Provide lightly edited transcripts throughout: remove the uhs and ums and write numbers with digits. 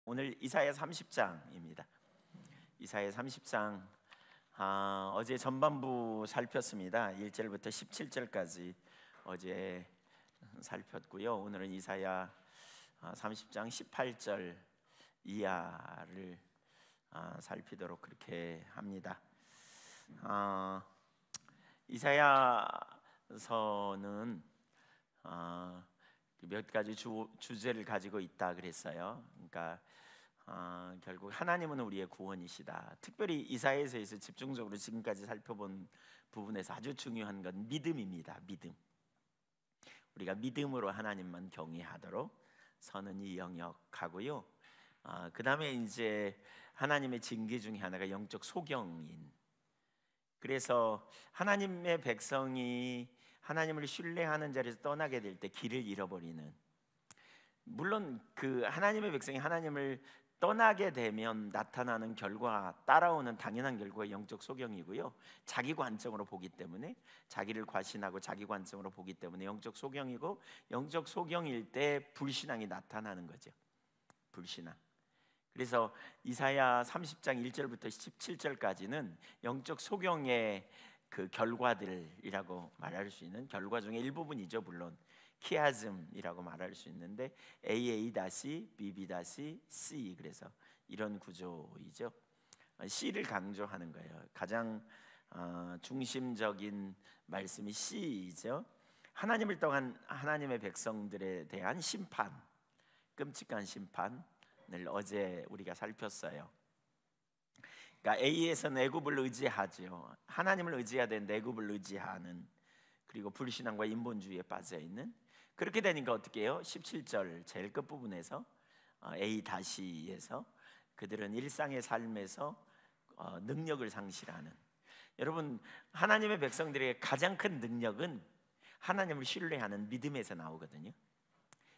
오늘 이사야 30장입니다. 이사야 30장 어제 전반부 살폈습니다. 1절부터 17절까지 어제 살폈고요. 오늘은 이사야 30장 18절 이하를 살피도록 그렇게 합니다. 이사야서는 몇 가지 주제를 가지고 있다 그랬어요. 그러니까 결국 하나님은 우리의 구원이시다. 특별히 이사야서에서 집중적으로 지금까지 살펴본 부분에서 아주 중요한 건 믿음입니다. 믿음. 우리가 믿음으로 하나님만 경외하도록 선언이 영역하고요. 그 다음에 이제 하나님의 징계 중에 하나가 영적 소경인. 그래서 하나님의 백성이 하나님을 신뢰하는 자리에서 떠나게 될 때 길을 잃어버리는, 물론 그 하나님의 백성이 하나님을 떠나게 되면 나타나는 결과, 따라오는 당연한 결과가 영적 소경이고요. 자기 관점으로 보기 때문에, 자기를 과신하고 자기 관점으로 보기 때문에 영적 소경이고, 영적 소경일 때 불신앙이 나타나는 거죠. 불신앙. 그래서 이사야 30장 1절부터 17절까지는 영적 소경의 그 결과들이라고 말할 수 있는 결과 중에 일부분이죠. 물론 키아즘이라고 말할 수 있는데 AA-BB-C, 그래서 이런 구조이죠. C를 강조하는 거예요. 가장 중심적인 말씀이 C이죠. 하나님을 떠난 하나님의 백성들에 대한 심판, 끔찍한 심판을 어제 우리가 살폈어요. 그러니까 A에서는 애굽을 의지하죠. 하나님을 의지해야 되는데 애굽을 의지하는, 그리고 불신앙과 인본주의에 빠져 있는. 그렇게 되니까 어떻게 해요? 17절 제일 끝부분에서 A-에서 그들은 일상의 삶에서 능력을 상실하는. 여러분, 하나님의 백성들에게 가장 큰 능력은 하나님을 신뢰하는 믿음에서 나오거든요.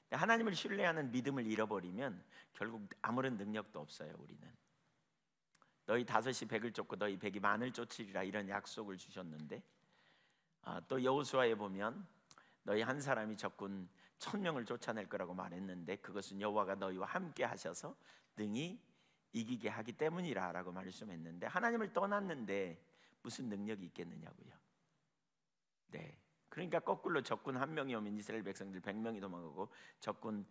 하나님을 신뢰하는 믿음을 잃어버리면 결국 아무런 능력도 없어요. 우리는 너희 5이 100을 쫓고 너희 100이 만을 쫓으리라, 이런 약속을 주셨는데, 또 여호수아에 보면 너희 한 사람이 적군 1000명을 쫓아낼 거라고 말했는데 그것은 여호와가 너희와 함께 하셔서 능히 이기게 하기 때문이라 라고 말씀했는데, 하나님을 떠났는데 무슨 능력이 있겠느냐고요. 네, 그러니까 거꾸로 적군 1명이 오면 이스라엘 백성들 100명이 도망가고 적군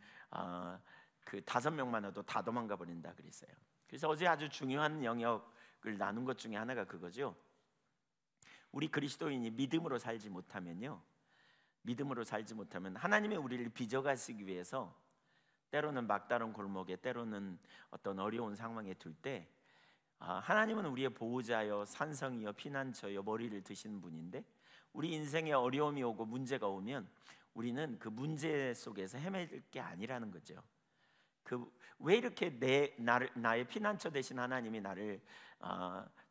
그 5명만 와도 다 도망가 버린다 그랬어요. 그래서 어제 아주 중요한 영역을 나눈 것 중에 하나가 그거죠. 우리 그리스도인이 믿음으로 살지 못하면요, 믿음으로 살지 못하면 하나님의 우리를 빚어가시기 위해서 때로는 막다른 골목에, 때로는 어떤 어려운 상황에 둘 때, 하나님은 우리의 보호자여, 산성이여, 피난처여, 머리를 드시는 분인데, 우리 인생에 어려움이 오고 문제가 오면 우리는 그 문제 속에서 헤맬 게 아니라는 거죠. 왜 이렇게 나의 피난처 되신 하나님이 나를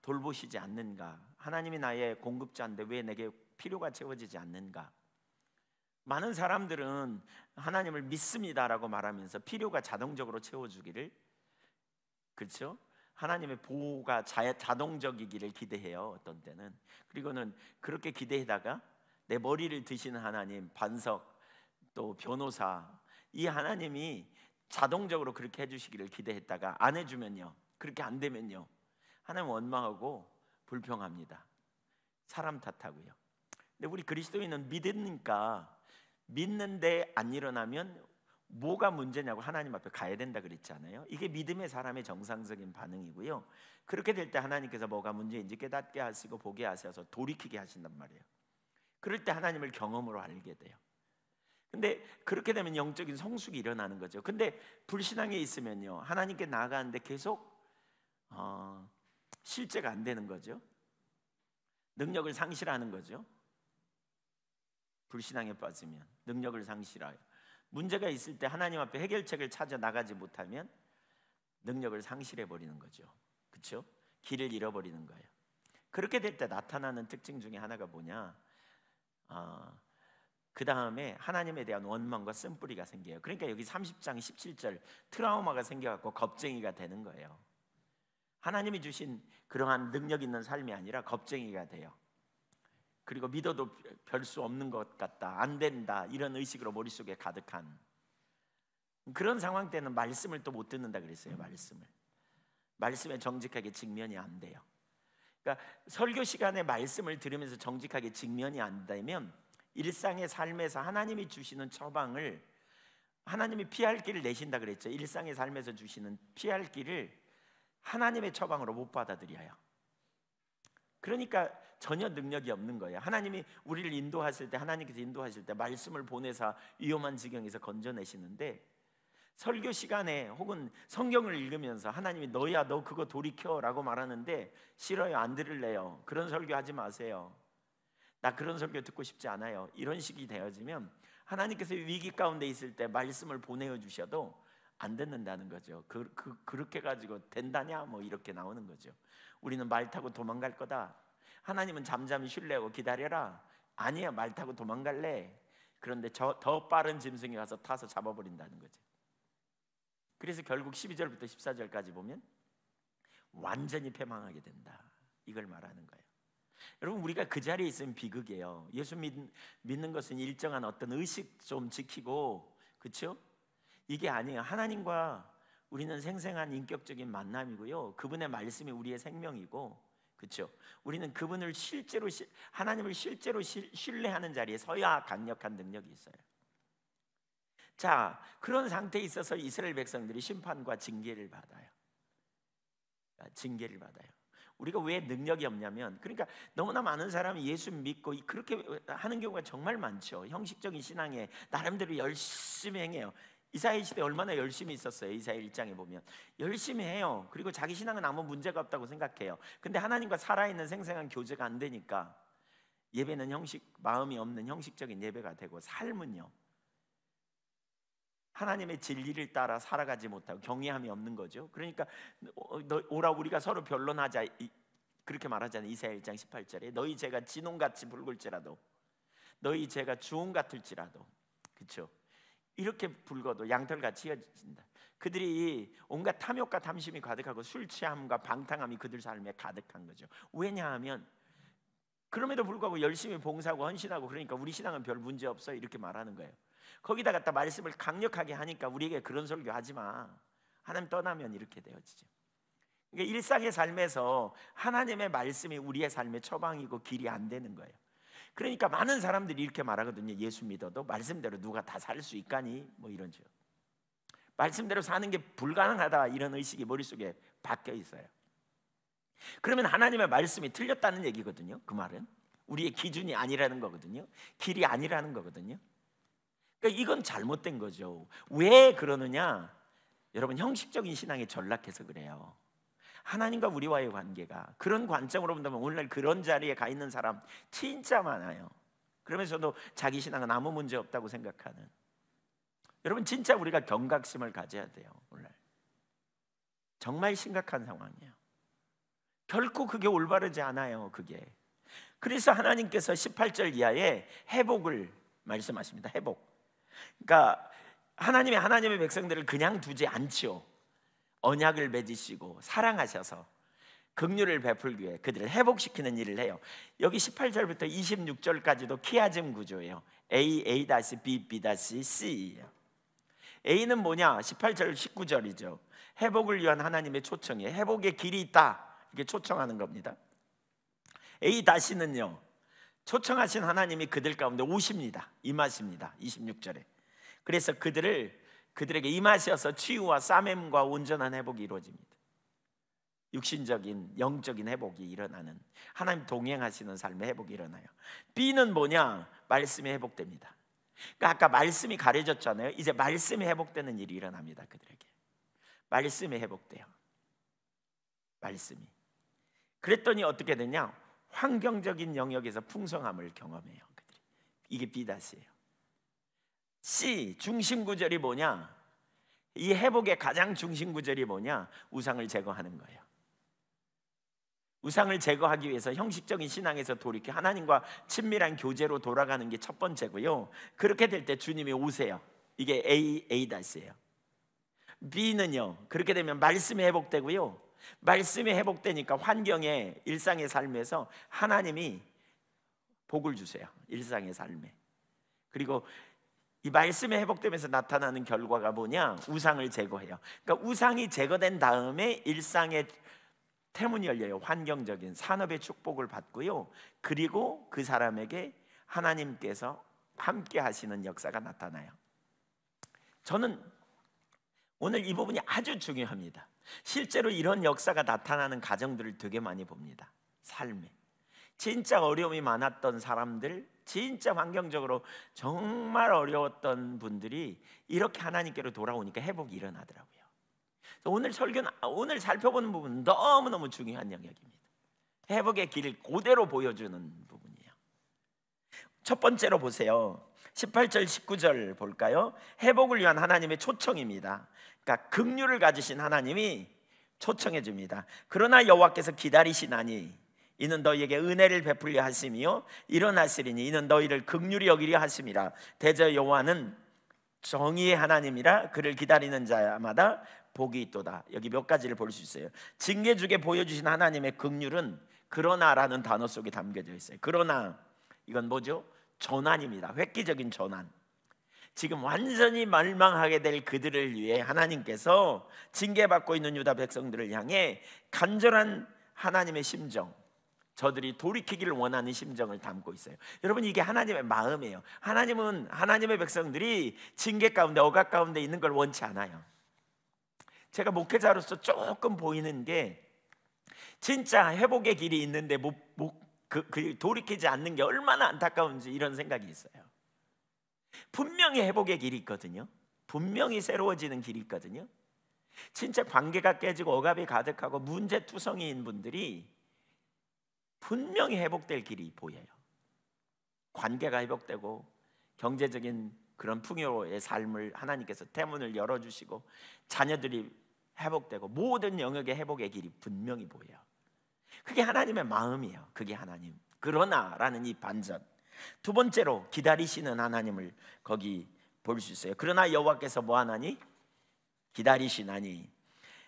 돌보시지 않는가? 하나님이 나의 공급자인데 왜 내게 필요가 채워지지 않는가? 많은 사람들은 하나님을 믿습니다라고 말하면서 필요가 자동적으로 채워주기를, 그렇죠? 하나님의 보호가 자동적이기를 기대해요, 어떤 때는. 그리고는 그렇게 기대하다가 내 머리를 드시는 하나님, 반석, 또 변호사, 이 하나님이 자동적으로 그렇게 해주시기를 기대했다가 안 해주면요, 그렇게 안 되면요, 하나님 원망하고 불평합니다. 사람 탓하고요. 근데 우리 그리스도인은 믿으니까, 믿는데 안 일어나면 뭐가 문제냐고 하나님 앞에 가야 된다 그랬잖아요. 이게 믿음의 사람의 정상적인 반응이고요. 그렇게 될 때 하나님께서 뭐가 문제인지 깨닫게 하시고 보게 하셔서 돌이키게 하신단 말이에요. 그럴 때 하나님을 경험으로 알게 돼요. 근데 그렇게 되면 영적인 성숙이 일어나는 거죠. 근데 불신앙에 있으면요, 하나님께 나아가는데 계속 실제가 안 되는 거죠. 능력을 상실하는 거죠. 불신앙에 빠지면 능력을 상실해요. 문제가 있을 때 하나님 앞에 해결책을 찾아 나가지 못하면 능력을 상실해 버리는 거죠. 그렇죠? 길을 잃어버리는 거예요. 그렇게 될 때 나타나는 특징 중에 하나가 뭐냐? 그 다음에 하나님에 대한 원망과 쓴뿌리가 생겨요. 그러니까 여기 30장 17절 트라우마가 생겨갖고 겁쟁이가 되는 거예요. 하나님이 주신 그러한 능력 있는 삶이 아니라 겁쟁이가 돼요. 그리고 믿어도 별 수 없는 것 같다, 안 된다, 이런 의식으로 머릿속에 가득한. 그런 상황 때는 말씀을 또 못 듣는다 그랬어요. 말씀에 정직하게 직면이 안 돼요. 그러니까 설교 시간에 말씀을 들으면서 정직하게 직면이 안 되면 일상의 삶에서 하나님이 주시는 처방을, 하나님이 피할 길을 내신다 그랬죠. 일상의 삶에서 주시는 피할 길을 하나님의 처방으로 못 받아들여요. 그러니까 전혀 능력이 없는 거예요. 하나님이 우리를 인도하실 때, 하나님께서 인도하실 때 말씀을 보내사 위험한 지경에서 건져내시는데, 설교 시간에 혹은 성경을 읽으면서 하나님이 너야 너 그거 돌이켜 라고 말하는데 싫어요, 안 들을래요, 그런 설교 하지 마세요, 나 그런 설교 듣고 싶지 않아요, 이런 식이 되어지면 하나님께서 위기 가운데 있을 때 말씀을 보내어 주셔도 안 듣는다는 거죠. 그렇게 가지고 된다냐 뭐 이렇게 나오는 거죠. 우리는 말 타고 도망갈 거다. 하나님은 잠잠히 쉴래고 기다려라. 아니야, 말 타고 도망갈래. 그런데 더 빠른 짐승이 가서 타서 잡아버린다는 거죠. 그래서 결국 12절부터 14절까지 보면 완전히 패망하게 된다, 이걸 말하는 거예요. 여러분, 우리가 그 자리에 있으면 비극이에요. 예수 믿는 것은 일정한 어떤 의식 좀 지키고, 그렇죠? 이게 아니에요. 하나님과 우리는 생생한 인격적인 만남이고요, 그분의 말씀이 우리의 생명이고, 그렇죠? 우리는 그분을 실제로, 하나님을 실제로 신뢰하는 자리에 서야 강력한 능력이 있어요. 자, 그런 상태에 있어서 이스라엘 백성들이 심판과 징계를 받아요. 우리가 왜 능력이 없냐면, 그러니까 너무나 많은 사람이 예수 믿고 그렇게 하는 경우가 정말 많죠. 형식적인 신앙에 나름대로 열심히 행해요. 이사야 시대 얼마나 열심히 있었어요. 이사야 1장에 보면 열심히 해요. 그리고 자기 신앙은 아무 문제가 없다고 생각해요. 근데 하나님과 살아있는 생생한 교제가 안 되니까 예배는 마음이 없는 형식적인 예배가 되고, 삶은요 하나님의 진리를 따라 살아가지 못하고 경외함이 없는 거죠. 그러니까 오라 우리가 서로 변론하자, 그렇게 말하잖아요. 이사야 1장 18절에 너희 죄가 진홍같이 붉을지라도, 너희 죄가 주홍 같을지라도, 그렇죠? 이렇게 붉어도 양털같이 휘어진다. 그들이 온갖 탐욕과 탐심이 가득하고 술 취함과 방탕함이 그들 삶에 가득한 거죠. 왜냐하면 그럼에도 불구하고 열심히 봉사하고 헌신하고, 그러니까 우리 신앙은 별 문제 없어요, 이렇게 말하는 거예요. 거기다 갖다 말씀을 강력하게 하니까 우리에게 그런 설교 하지 마, 하나님 떠나면 이렇게 되어지죠. 그러니까 일상의 삶에서 하나님의 말씀이 우리의 삶의 처방이고 길이 안 되는 거예요. 그러니까 많은 사람들이 이렇게 말하거든요. 예수 믿어도 말씀대로 누가 다 살 수 있가니 뭐 이런죠. 말씀대로 사는 게 불가능하다, 이런 의식이 머릿속에 박혀 있어요. 그러면 하나님의 말씀이 틀렸다는 얘기거든요. 그 말은 우리의 기준이 아니라는 거거든요. 길이 아니라는 거거든요. 그러니까 이건 잘못된 거죠. 왜 그러느냐? 여러분, 형식적인 신앙에 전락해서 그래요. 하나님과 우리와의 관계가 그런 관점으로 본다면 오늘날 그런 자리에 가 있는 사람 진짜 많아요. 그러면서도 자기 신앙은 아무 문제 없다고 생각하는. 여러분, 진짜 우리가 경각심을 가져야 돼요. 오늘날 정말 심각한 상황이에요. 결코 그게 올바르지 않아요. 그게. 그래서 하나님께서 18절 이하에 회복을 말씀하십니다. 회복. 그러니까 하나님의 백성들을 그냥 두지 않지요. 언약을 맺으시고 사랑하셔서 긍휼을 베풀기 위해 그들을 회복시키는 일을 해요. 여기 18절부터 26절까지도 키아즘 구조예요. A, B, C예요. A는 뭐냐? 18절 19절이죠. 회복을 위한 하나님의 초청이에요. 회복의 길이 있다, 이게 초청하는 겁니다. A는요, 초청하신 하나님이 그들 가운데 오십니다. 임하십니다. 26절에. 그래서 그들에게 임하셔서 치유와 싸매임과 온전한 회복이 이루어집니다. 육신적인 영적인 회복이 일어나는, 하나님 동행하시는 삶의 회복이 일어나요. B는 뭐냐? 말씀이 회복됩니다. 그러니까 아까 말씀이 가려졌잖아요. 이제 말씀이 회복되는 일이 일어납니다. 그들에게 말씀이 회복돼요. 말씀이. 그랬더니 어떻게 되냐? 환경적인 영역에서 풍성함을 경험해요. 그들이. 이게 B예요. C, 중심 구절이 뭐냐? 이 회복의 가장 중심 구절이 뭐냐? 우상을 제거하는 거예요. 우상을 제거하기 위해서 형식적인 신앙에서 돌이켜 하나님과 친밀한 교제로 돌아가는 게 첫 번째고요. 그렇게 될 때 주님이 오세요. 이게 A예요. B는요, 그렇게 되면 말씀이 회복되고요. 말씀이 회복되니까 환경에, 일상의 삶에서 하나님이 복을 주세요. 일상의 삶에. 그리고 이 말씀의 회복되면서 나타나는 결과가 뭐냐? 우상을 제거해요. 그러니까 우상이 제거된 다음에 일상의 태문이 열려요. 환경적인 산업의 축복을 받고요. 그리고 그 사람에게 하나님께서 함께 하시는 역사가 나타나요. 저는 오늘 이 부분이 아주 중요합니다. 실제로 이런 역사가 나타나는 가정들을 되게 많이 봅니다. 삶에 진짜 어려움이 많았던 사람들, 진짜 환경적으로 정말 어려웠던 분들이 이렇게 하나님께로 돌아오니까 회복이 일어나더라고요. 오늘 설교는, 오늘 살펴보는 부분은 너무너무 중요한 영역입니다. 회복의 길을 그대로 보여주는 부분이에요. 첫 번째로 보세요. 18절 19절 볼까요? 회복을 위한 하나님의 초청입니다. 그러니까 긍휼을 가지신 하나님이 초청해 줍니다. 그러나 여호와께서 기다리시나니 이는 너희에게 은혜를 베풀려 하심이요 일어나시리니 이는 너희를 긍휼히 여기려 하심이라. 대저 여호와는 정의의 하나님이라 그를 기다리는 자마다 복이 있도다. 여기 몇 가지를 볼 수 있어요. 징계 주게 보여주신 하나님의 긍휼은 그러나라는 단어 속에 담겨져 있어요. 그러나 이건 뭐죠? 전환입니다. 획기적인 전환. 지금 완전히 멸망하게 될 그들을 위해 하나님께서 징계받고 있는 유다 백성들을 향해 간절한 하나님의 심정, 저들이 돌이키기를 원하는 심정을 담고 있어요. 여러분, 이게 하나님의 마음이에요. 하나님은 하나님의 백성들이 징계 가운데, 억압 가운데 있는 걸 원치 않아요. 제가 목회자로서 조금 보이는 게 진짜 회복의 길이 있는데 돌이키지 않는 게 얼마나 안타까운지 이런 생각이 있어요. 분명히 회복의 길이 있거든요. 분명히 새로워지는 길이 있거든요. 진짜 관계가 깨지고 억압이 가득하고 문제투성이인 분들이 분명히 회복될 길이 보여요. 관계가 회복되고 경제적인 그런 풍요의 삶을 하나님께서 태문을 열어주시고 자녀들이 회복되고 모든 영역의 회복의 길이 분명히 보여요. 그게 하나님의 마음이에요. 그게 하나님. 그러나라는 이 반전. 두 번째로 기다리시는 하나님을 거기 볼 수 있어요. 그러나 여호와께서 뭐 하나니? 기다리시나니.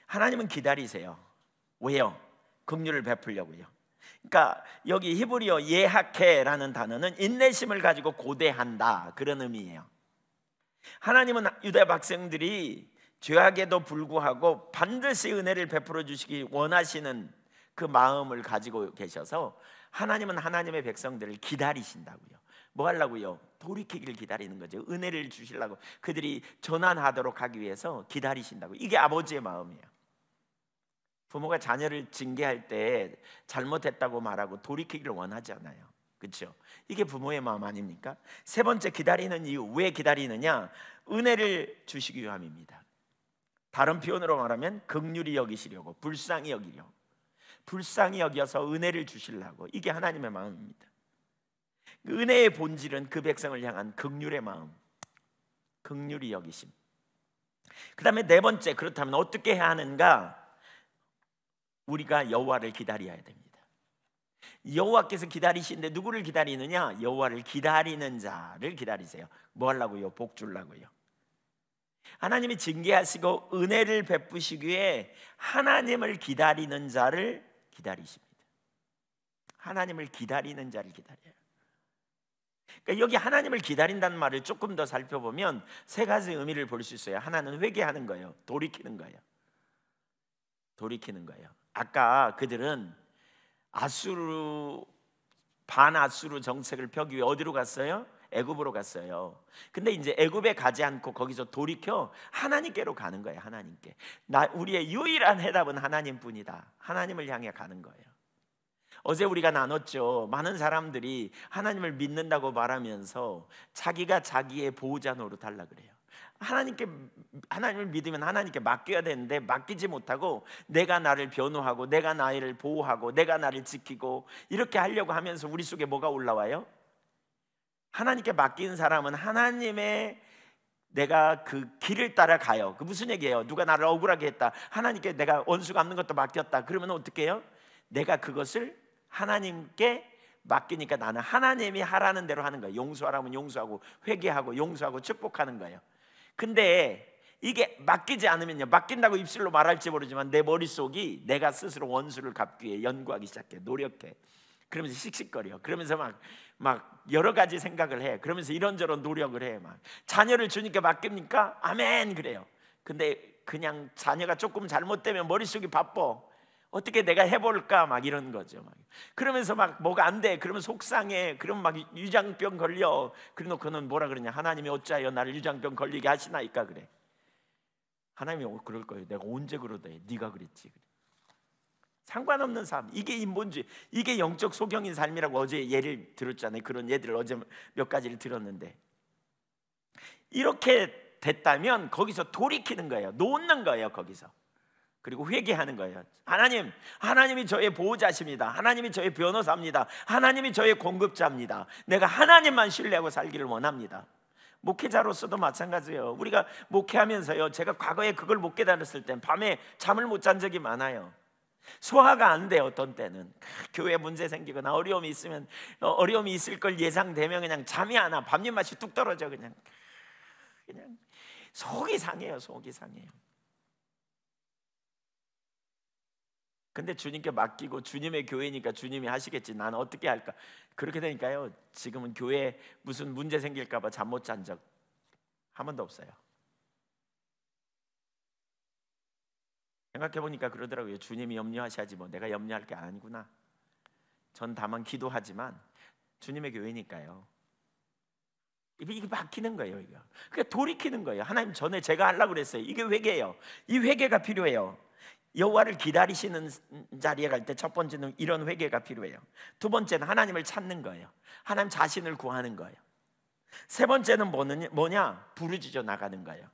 하나님은 기다리세요. 왜요? 긍휼을 베풀려고요. 그러니까 여기 히브리어 예하케라는 단어는 인내심을 가지고 고대한다, 그런 의미예요. 하나님은 유다 백성들이 죄악에도 불구하고 반드시 은혜를 베풀어 주시기 원하시는 그 마음을 가지고 계셔서 하나님은 하나님의 백성들을 기다리신다고요. 뭐 하려고요? 돌이키기를 기다리는 거죠. 은혜를 주시려고, 그들이 전환하도록 하기 위해서 기다리신다고. 이게 아버지의 마음이에요. 부모가 자녀를 징계할 때 잘못했다고 말하고 돌이키기를 원하지 않아요. 그렇죠? 이게 부모의 마음 아닙니까? 세 번째, 기다리는 이유. 왜 기다리느냐? 은혜를 주시기 위함입니다. 다른 표현으로 말하면 긍휼히 여기시려고, 불쌍히 여기려, 불쌍히 여겨서 은혜를 주시려고. 이게 하나님의 마음입니다. 은혜의 본질은 그 백성을 향한 긍휼의 마음, 긍휼히 여기심. 그 다음에 네 번째, 그렇다면 어떻게 해야 하는가? 우리가 여호와를 기다려야 됩니다. 여호와께서 기다리시는데 누구를 기다리느냐? 여호와를 기다리는 자를 기다리세요. 뭐 하려고요? 복 주려고요. 하나님이 징계하시고 은혜를 베푸시기 위해 하나님을 기다리는 자를 기다리십니다. 하나님을 기다리는 자를 기다려요. 그러니까 여기 하나님을 기다린다는 말을 조금 더 살펴보면 세 가지 의미를 볼 수 있어요. 하나는 회개하는 거예요. 돌이키는 거예요. 돌이키는 거예요. 아까 그들은 반아수르 정책을 펴기 위해 어디로 갔어요? 애굽으로 갔어요. 근데 이제 애굽에 가지 않고 거기서 돌이켜 하나님께로 가는 거예요. 하나님께. 우리의 유일한 해답은 하나님뿐이다. 하나님을 향해 가는 거예요. 어제 우리가 나눴죠. 많은 사람들이 하나님을 믿는다고 말하면서 자기가 자기의 보호자 노릇하려고 그래요. 하나님을 믿으면 하나님께 맡겨야 되는데 맡기지 못하고 내가 나를 변호하고 내가 나를 보호하고 내가 나를 지키고 이렇게 하려고 하면서 우리 속에 뭐가 올라와요? 하나님께 맡긴 사람은 하나님의 내가 그 길을 따라가요. 그 무슨 얘기예요? 누가 나를 억울하게 했다, 하나님께 내가 원수 갚는 것도 맡겼다. 그러면 어떻게 해요? 내가 그것을 하나님께 맡기니까 나는 하나님이 하라는 대로 하는 거예요. 용서하라면 용서하고, 회개하고, 용서하고, 축복하는 거예요. 근데 이게 맡기지 않으면요, 맡긴다고 입술로 말할지 모르지만 내 머릿속이 내가 스스로 원수를 갚기 위해 연구하기 시작해, 노력해. 그러면서 씩씩거려. 그러면서 막 여러 가지 생각을 해. 그러면서 이런저런 노력을 해. 막 자녀를 주님께 맡깁니까? 아멘 그래요. 근데 그냥 자녀가 조금 잘못되면 머릿속이 바빠. 어떻게 내가 해볼까 막 이런 거죠. 막 그러면서 막 뭐가 안 돼. 그러면 속상해. 그러면 막 유장병 걸려. 그래놓고는 뭐라 그러냐? 하나님이 어찌하여 나를 유장병 걸리게 하시나이까 그래. 하나님이 그럴 거예요. 내가 언제 그러대? 네가 그랬지. 상관없는 삶. 이게 인본주의. 이게 영적 소경인 삶이라고 어제 예를 들었잖아요. 그런 예들을 어제 몇 가지를 들었는데, 이렇게 됐다면 거기서 돌이키는 거예요. 놓는 거예요. 거기서. 그리고 회개하는 거예요. 하나님이 저의 보호자십니다. 하나님이 저의 변호사입니다. 하나님이 저의 공급자입니다. 내가 하나님만 신뢰하고 살기를 원합니다. 목회자로서도 마찬가지예요. 우리가 목회하면서요, 제가 과거에 그걸 못 깨달았을 땐 밤에 잠을 못 잔 적이 많아요. 소화가 안 돼. 어떤 때는 교회 문제 생기거나 어려움이 있으면, 어려움이 있을 걸 예상되면 그냥 잠이 안 와. 밥잎 맛이 뚝 떨어져. 그냥 속이 상해요. 속이 상해요. 근데 주님께 맡기고 주님의 교회니까 주님이 하시겠지, 나는 어떻게 할까? 그렇게 되니까요, 지금은 교회에 무슨 문제 생길까 봐 잠 못 잔 적 한 번도 없어요. 생각해보니까 그러더라고요. 주님이 염려하셔야지 뭐 내가 염려할 게 아니구나. 전 다만 기도하지만 주님의 교회니까요. 이게 바뀌는 거예요. 이거 그러니까 돌이키는 거예요. 하나님, 전에 제가 하려고 그랬어요. 이게 회개예요. 이 회개가 필요해요. 여호와를 기다리시는 자리에 갈 때 첫 번째는 이런 회개가 필요해요. 두 번째는 하나님을 찾는 거예요. 하나님 자신을 구하는 거예요. 세 번째는 뭐냐? 부르짖어 나가는 거예요.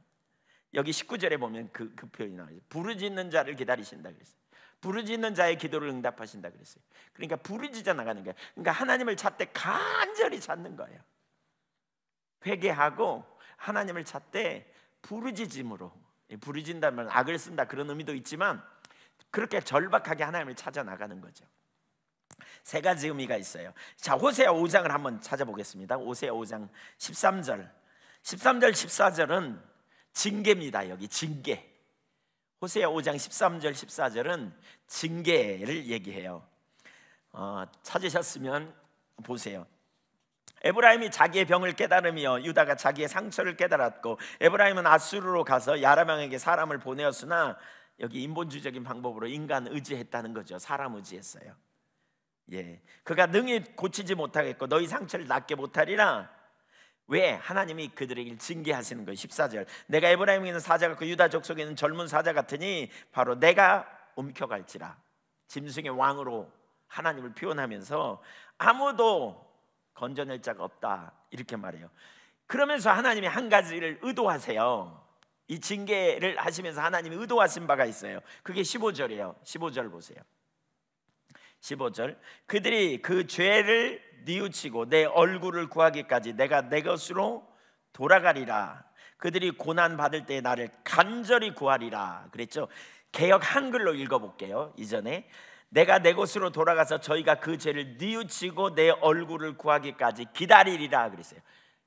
여기 19절에 보면 그 표현이 나와요. 부르짖는 자를 기다리신다 그랬어요. 부르짖는 자의 기도를 응답하신다 그랬어요. 그러니까 부르짖어 나가는 거예요. 그러니까 하나님을 찾되 간절히 찾는 거예요. 회개하고 하나님을 찾되 부르짖음으로, 부르짖는다는 말은 악을 쓴다 그런 의미도 있지만 그렇게 절박하게 하나님을 찾아 나가는 거죠. 세 가지 의미가 있어요. 자, 호세아 5장을 한번 찾아보겠습니다. 호세아 5장 13절 14절은 징계입니다. 여기 징계. 호세아 5장 13절 14절은 징계를 얘기해요. 찾으셨으면 보세요. 에브라임이 자기의 병을 깨달으며 유다가 자기의 상처를 깨달았고, 에브라임은 아수르로 가서 야라망에게 사람을 보내었으나, 여기 인본주의적인 방법으로 인간 의지했다는 거죠. 사람 의지했어요. 그가 능히 고치지 못하겠고 너희 상처를 낫게 못하리라. 왜? 하나님이 그들에게 징계하시는 거예요. 14절 내가 에브라임에 있는 사자 같고 유다 족속에 있는 젊은 사자 같으니 바로 내가 움켜갈지라. 짐승의 왕으로 하나님을 표현하면서 아무도 건져낼 자가 없다 이렇게 말해요. 그러면서 하나님이 한 가지를 의도하세요. 이 징계를 하시면서 하나님이 의도하신 바가 있어요. 그게 15절이에요 15절 보세요. 15절 그들이 그 죄를 뉘우치고 내 얼굴을 구하기까지 내가 내 것으로 돌아가리라. 그들이 고난 받을 때 나를 간절히 구하리라 그랬죠. 개역 한글로 읽어볼게요. 이전에 내가 내 곳으로 돌아가서 저희가 그 죄를 뉘우치고 내 얼굴을 구하기까지 기다리리라 그랬어요.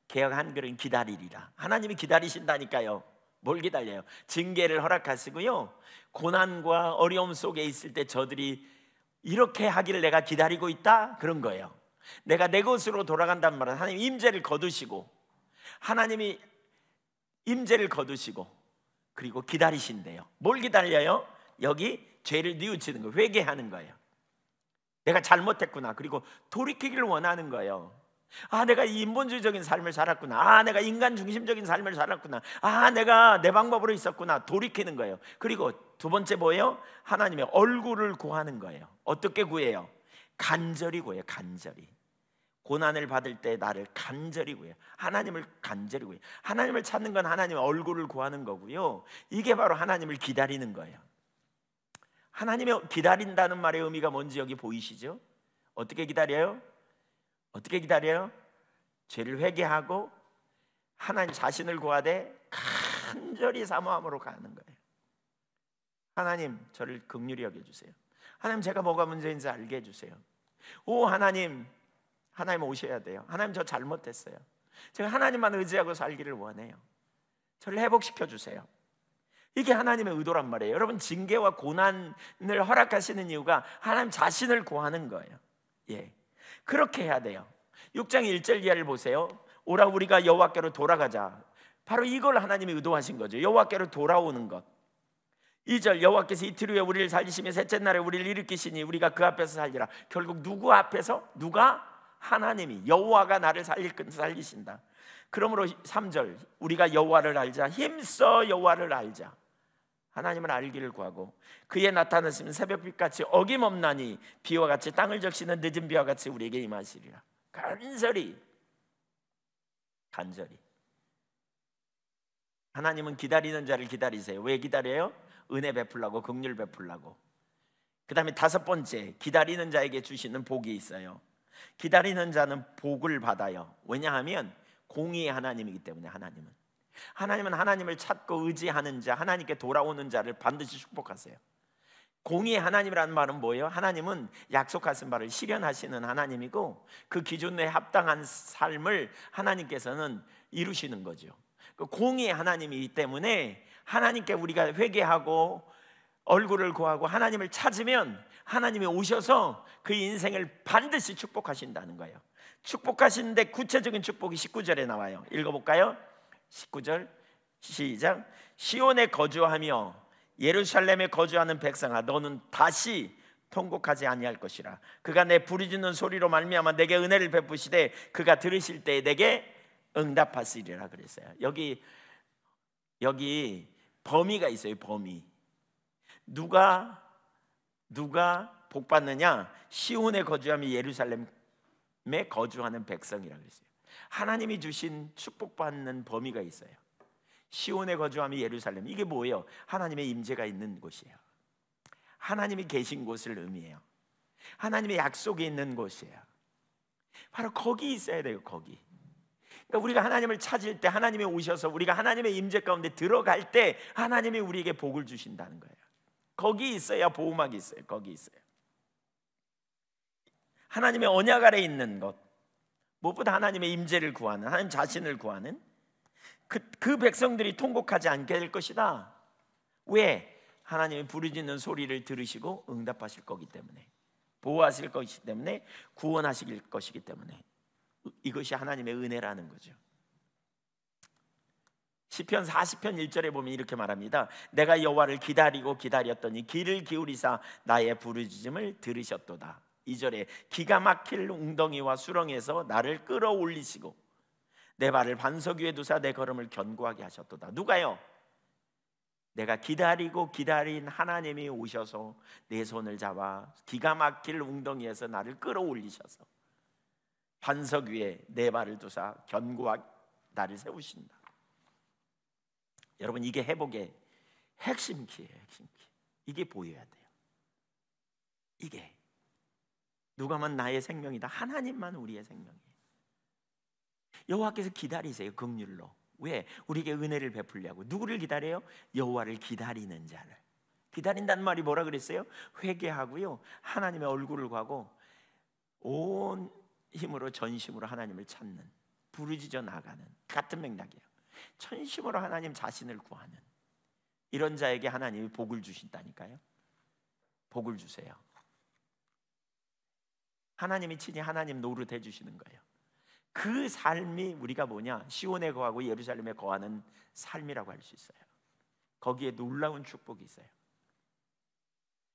개역 한글은 기다리리라. 하나님이 기다리신다니까요. 뭘 기다려요? 징계를 허락하시고요, 고난과 어려움 속에 있을 때 저들이 이렇게 하기를 내가 기다리고 있다 그런 거예요. 내가 내 곳으로 돌아간다는 말은 하나님 임재를 거두시고, 하나님이 임재를 거두시고 그리고 기다리신대요. 뭘 기다려요? 여기 죄를 뉘우치는 거, 회개하는 거예요. 내가 잘못했구나. 그리고 돌이키기를 원하는 거예요. 내가 이 인본주의적인 삶을 살았구나. 내가 인간 중심적인 삶을 살았구나. 내가 내 방법으로 있었구나. 돌이키는 거예요. 그리고 두 번째 뭐예요? 하나님의 얼굴을 구하는 거예요. 어떻게 구해요? 간절히 구해요. 간절히. 고난을 받을 때 나를 간절히 구해요. 하나님을 간절히 구해요. 하나님을 찾는 건 하나님의 얼굴을 구하는 거고요, 이게 바로 하나님을 기다리는 거예요. 하나님의 기다린다는 말의 의미가 뭔지 여기 보이시죠? 어떻게 기다려요? 어떻게 기다려요? 죄를 회개하고 하나님 자신을 구하되 간절히 사모함으로 가는 거예요. 하나님, 저를 긍휼히 여겨주세요. 하나님, 제가 뭐가 문제인지 알게 해주세요. 하나님 오셔야 돼요. 하나님, 저 잘못했어요. 제가 하나님만 의지하고 살기를 원해요. 저를 회복시켜 주세요. 이게 하나님의 의도란 말이에요. 여러분, 징계와 고난을 허락하시는 이유가 하나님 자신을 구하는 거예요. 그렇게 해야 돼요. 6장 1절 이하를 보세요. 오라 우리가 여호와께로 돌아가자. 바로 이걸 하나님이 의도하신 거죠. 여호와께로 돌아오는 것. 2절 여호와께서 이틀 후에 우리를 살리시며 셋째 날에 우리를 일으키시니 우리가 그 앞에서 살리라. 결국 누구 앞에서? 누가? 하나님이, 여호와가 나를 살리신다. 그러므로 3절 우리가 여호와를 알자. 힘써 여호와를 알자. 하나님을 알기를 구하고 그의 나타나시면 새벽빛같이 어김없나니 비와 같이 땅을 적시는 늦은 비와 같이 우리에게 임하시리라. 간절히 하나님은 기다리는 자를 기다리세요. 왜 기다려요? 은혜 베풀라고, 긍휼 베풀라고. 그 다음에 5번째, 기다리는 자에게 주시는 복이 있어요. 기다리는 자는 복을 받아요. 왜냐하면 공의의 하나님이기 때문에. 하나님은 하나님을 찾고 의지하는 자, 하나님께 돌아오는 자를 반드시 축복하세요. 공의의 하나님이라는 말은 뭐예요? 하나님은 약속하신 바를 실현하시는 하나님이고 그 기준에 합당한 삶을 하나님께서는 이루시는 거죠. 그 공의의 하나님이기 때문에 하나님께 우리가 회개하고 얼굴을 구하고 하나님을 찾으면 하나님이 오셔서 그 인생을 반드시 축복하신다는 거예요. 축복하시는데 구체적인 축복이 19절에 나와요. 읽어볼까요? 19절 시작. 시온에 거주하며 예루살렘에 거주하는 백성아, 너는 다시 통곡하지 아니할 것이라. 그가 내 부르짖는 소리로 말미암아 내게 은혜를 베푸시되 그가 들으실 때에 내게 응답하시리라 그랬어요. 여기 범위가 있어요. 범위. 누가 복 받느냐? 시온에 거주하며 예루살렘에 거주하는 백성이라 그랬어요. 하나님이 주신 축복받는 범위가 있어요. 시온에 거주하며 예루살렘, 이게 뭐예요? 하나님의 임재가 있는 곳이에요. 하나님이 계신 곳을 의미해요. 하나님의 약속이 있는 곳이에요. 바로 거기 있어야 돼요. 거기. 그러니까 우리가 하나님을 찾을 때, 하나님이 오셔서 우리가 하나님의 임재 가운데 들어갈 때 하나님이 우리에게 복을 주신다는 거예요. 거기 있어야 보호막이 있어요. 거기 있어요. 하나님의 언약 아래 있는 것, 무엇보다 하나님의 임재를 구하는, 하나님 자신을 구하는 그 백성들이 통곡하지 않게 될 것이다. 왜? 하나님이 부르짖는 소리를 들으시고 응답하실 거기 때문에, 보호하실 것이기 때문에, 구원하실 것이기 때문에. 이것이 하나님의 은혜라는 거죠. 시편 40편 1절에 보면 이렇게 말합니다. 내가 여호와를 기다리고 기다렸더니 귀를 기울이사 나의 부르짖음을 들으셨도다. 2절에 기가 막힐 웅덩이와 수렁에서 나를 끌어올리시고 내 발을 반석 위에 두사 내 걸음을 견고하게 하셨도다. 누가요? 내가 기다리고 기다린 하나님이 오셔서 내 손을 잡아 기가 막힐 웅덩이에서 나를 끌어올리셔서 반석 위에 내 발을 두사 견고하게 나를 세우신다. 여러분, 이게 회복의 핵심 키예요. 핵심 키. 이게 보여야 돼요. 이게 누가만 나의 생명이다. 하나님만 우리의 생명이에요. 여호와께서 기다리세요. 긍휼로. 왜? 우리에게 은혜를 베풀려고. 누구를 기다려요? 여호와를 기다리는 자를. 기다린다는 말이 뭐라 그랬어요? 회개하고요, 하나님의 얼굴을 구하고 온 힘으로 전심으로 하나님을 찾는, 부르짖어 나가는, 같은 맥락이에요. 전심으로 하나님 자신을 구하는 이런 자에게 하나님이 복을 주신다니까요. 복을 주세요. 하나님이 친히 하나님 노릇 해주시는 거예요. 그 삶이 우리가 뭐냐? 시온에 거하고 예루살렘에 거하는 삶이라고 할 수 있어요. 거기에 놀라운 축복이 있어요.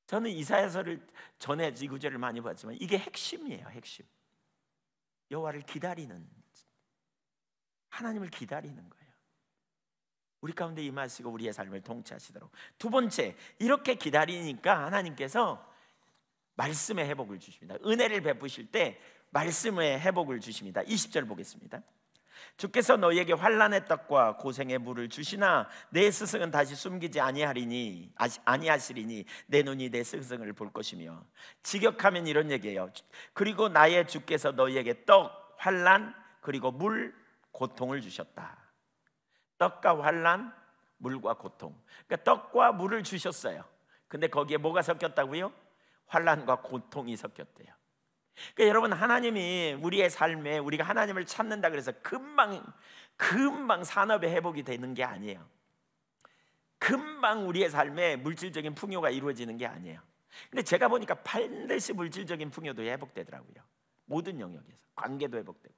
저는 이사야서를 전에 이 구절을 많이 봤지만 이게 핵심이에요. 핵심. 여호와를 기다리는, 하나님을 기다리는 거예요. 우리 가운데 임하시고 우리의 삶을 통치하시도록. 두 번째, 이렇게 기다리니까 하나님께서 말씀의 회복을 주십니다. 은혜를 베푸실 때 말씀의 회복을 주십니다. 20절 보겠습니다. 주께서 너희에게 환난의 떡과 고생의 물을 주시나 내 스승은 다시 숨기지 아니하시리니 내 눈이 내 스승을 볼 것이며. 직역하면 이런 얘기예요. 그리고 나의 주께서 너희에게 떡, 환난, 그리고 물, 고통을 주셨다. 떡과 환난, 물과 고통. 그러니까 떡과 물을 주셨어요. 근데 거기에 뭐가 섞였다고요? 환난과 고통이 섞였대요. 그러니까 여러분, 하나님이 우리의 삶에 우리가 하나님을 찾는다 그래서 금방 산업의 회복이 되는 게 아니에요. 금방 우리의 삶에 물질적인 풍요가 이루어지는 게 아니에요. 근데 제가 보니까 반드시 물질적인 풍요도 회복되더라고요. 모든 영역에서 관계도 회복되고.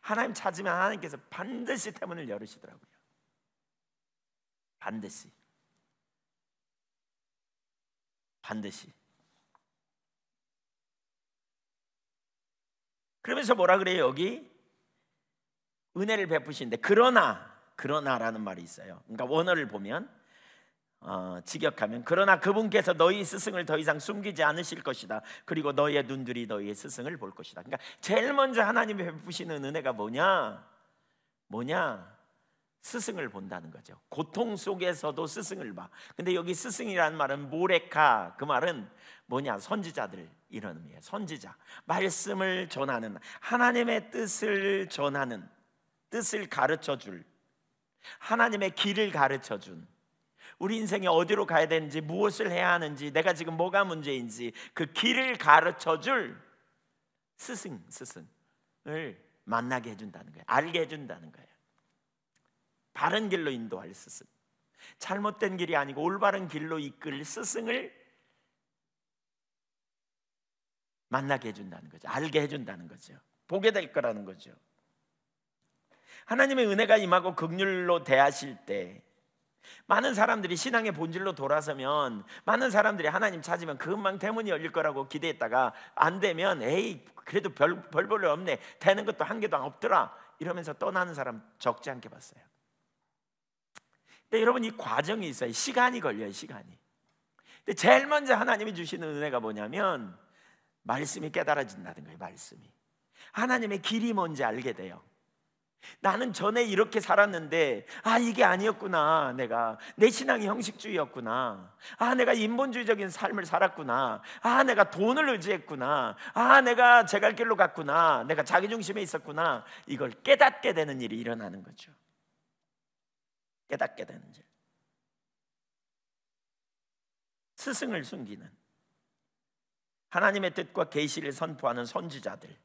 하나님 찾으면 하나님께서 반드시 태문을 열으시더라고요. 반드시. 그러면서 뭐라 그래요? 여기 은혜를 베푸시는데 그러나라는 말이 있어요. 그러니까 원어를 보면 직역하면 그러나 그분께서 너희 스승을 더 이상 숨기지 않으실 것이다. 그리고 너희의 눈들이 너희의 스승을 볼 것이다. 그러니까 제일 먼저 하나님이 베푸시는 은혜가 뭐냐? 스승을 본다는 거죠. 고통 속에서도 스승을 봐. 근데 여기 스승이라는 말은 모레카, 그 말은 뭐냐? 선지자들 이런 의미예요. 선지자, 말씀을 전하는, 하나님의 뜻을 전하는, 뜻을 가르쳐줄, 하나님의 길을 가르쳐준, 우리 인생에 어디로 가야 되는지, 무엇을 해야 하는지, 내가 지금 뭐가 문제인지 그 길을 가르쳐줄 스승을 만나게 해준다는 거예요. 알게 해준다는 거예요. 바른 길로 인도할 스승, 잘못된 길이 아니고 올바른 길로 이끌 스승을 만나게 해준다는 거죠. 알게 해준다는 거죠. 보게 될 거라는 거죠. 하나님의 은혜가 임하고 긍휼로 대하실 때 많은 사람들이 신앙의 본질로 돌아서면, 많은 사람들이 하나님 찾으면 금방 대문이 열릴 거라고 기대했다가 안 되면 에이 그래도 별 볼 일 없네, 되는 것도 한 개도 없더라 이러면서 떠나는 사람 적지 않게 봤어요. 근데 여러분, 이 과정이 있어요. 시간이 걸려요. 시간이. 근데 제일 먼저 하나님이 주시는 은혜가 뭐냐면 말씀이 깨달아진다는 거예요. 말씀이, 하나님의 길이 뭔지 알게 돼요. 나는 전에 이렇게 살았는데 이게 아니었구나. 내 신앙이 형식주의였구나. 내가 인본주의적인 삶을 살았구나. 내가 돈을 의지했구나. 내가 제 갈 길로 갔구나. 내가 자기중심에 있었구나. 이걸 깨닫게 되는 일이 일어나는 거죠. 깨닫게 되는 일. 스승을 숨기는, 하나님의 뜻과 계시를 선포하는 선지자들.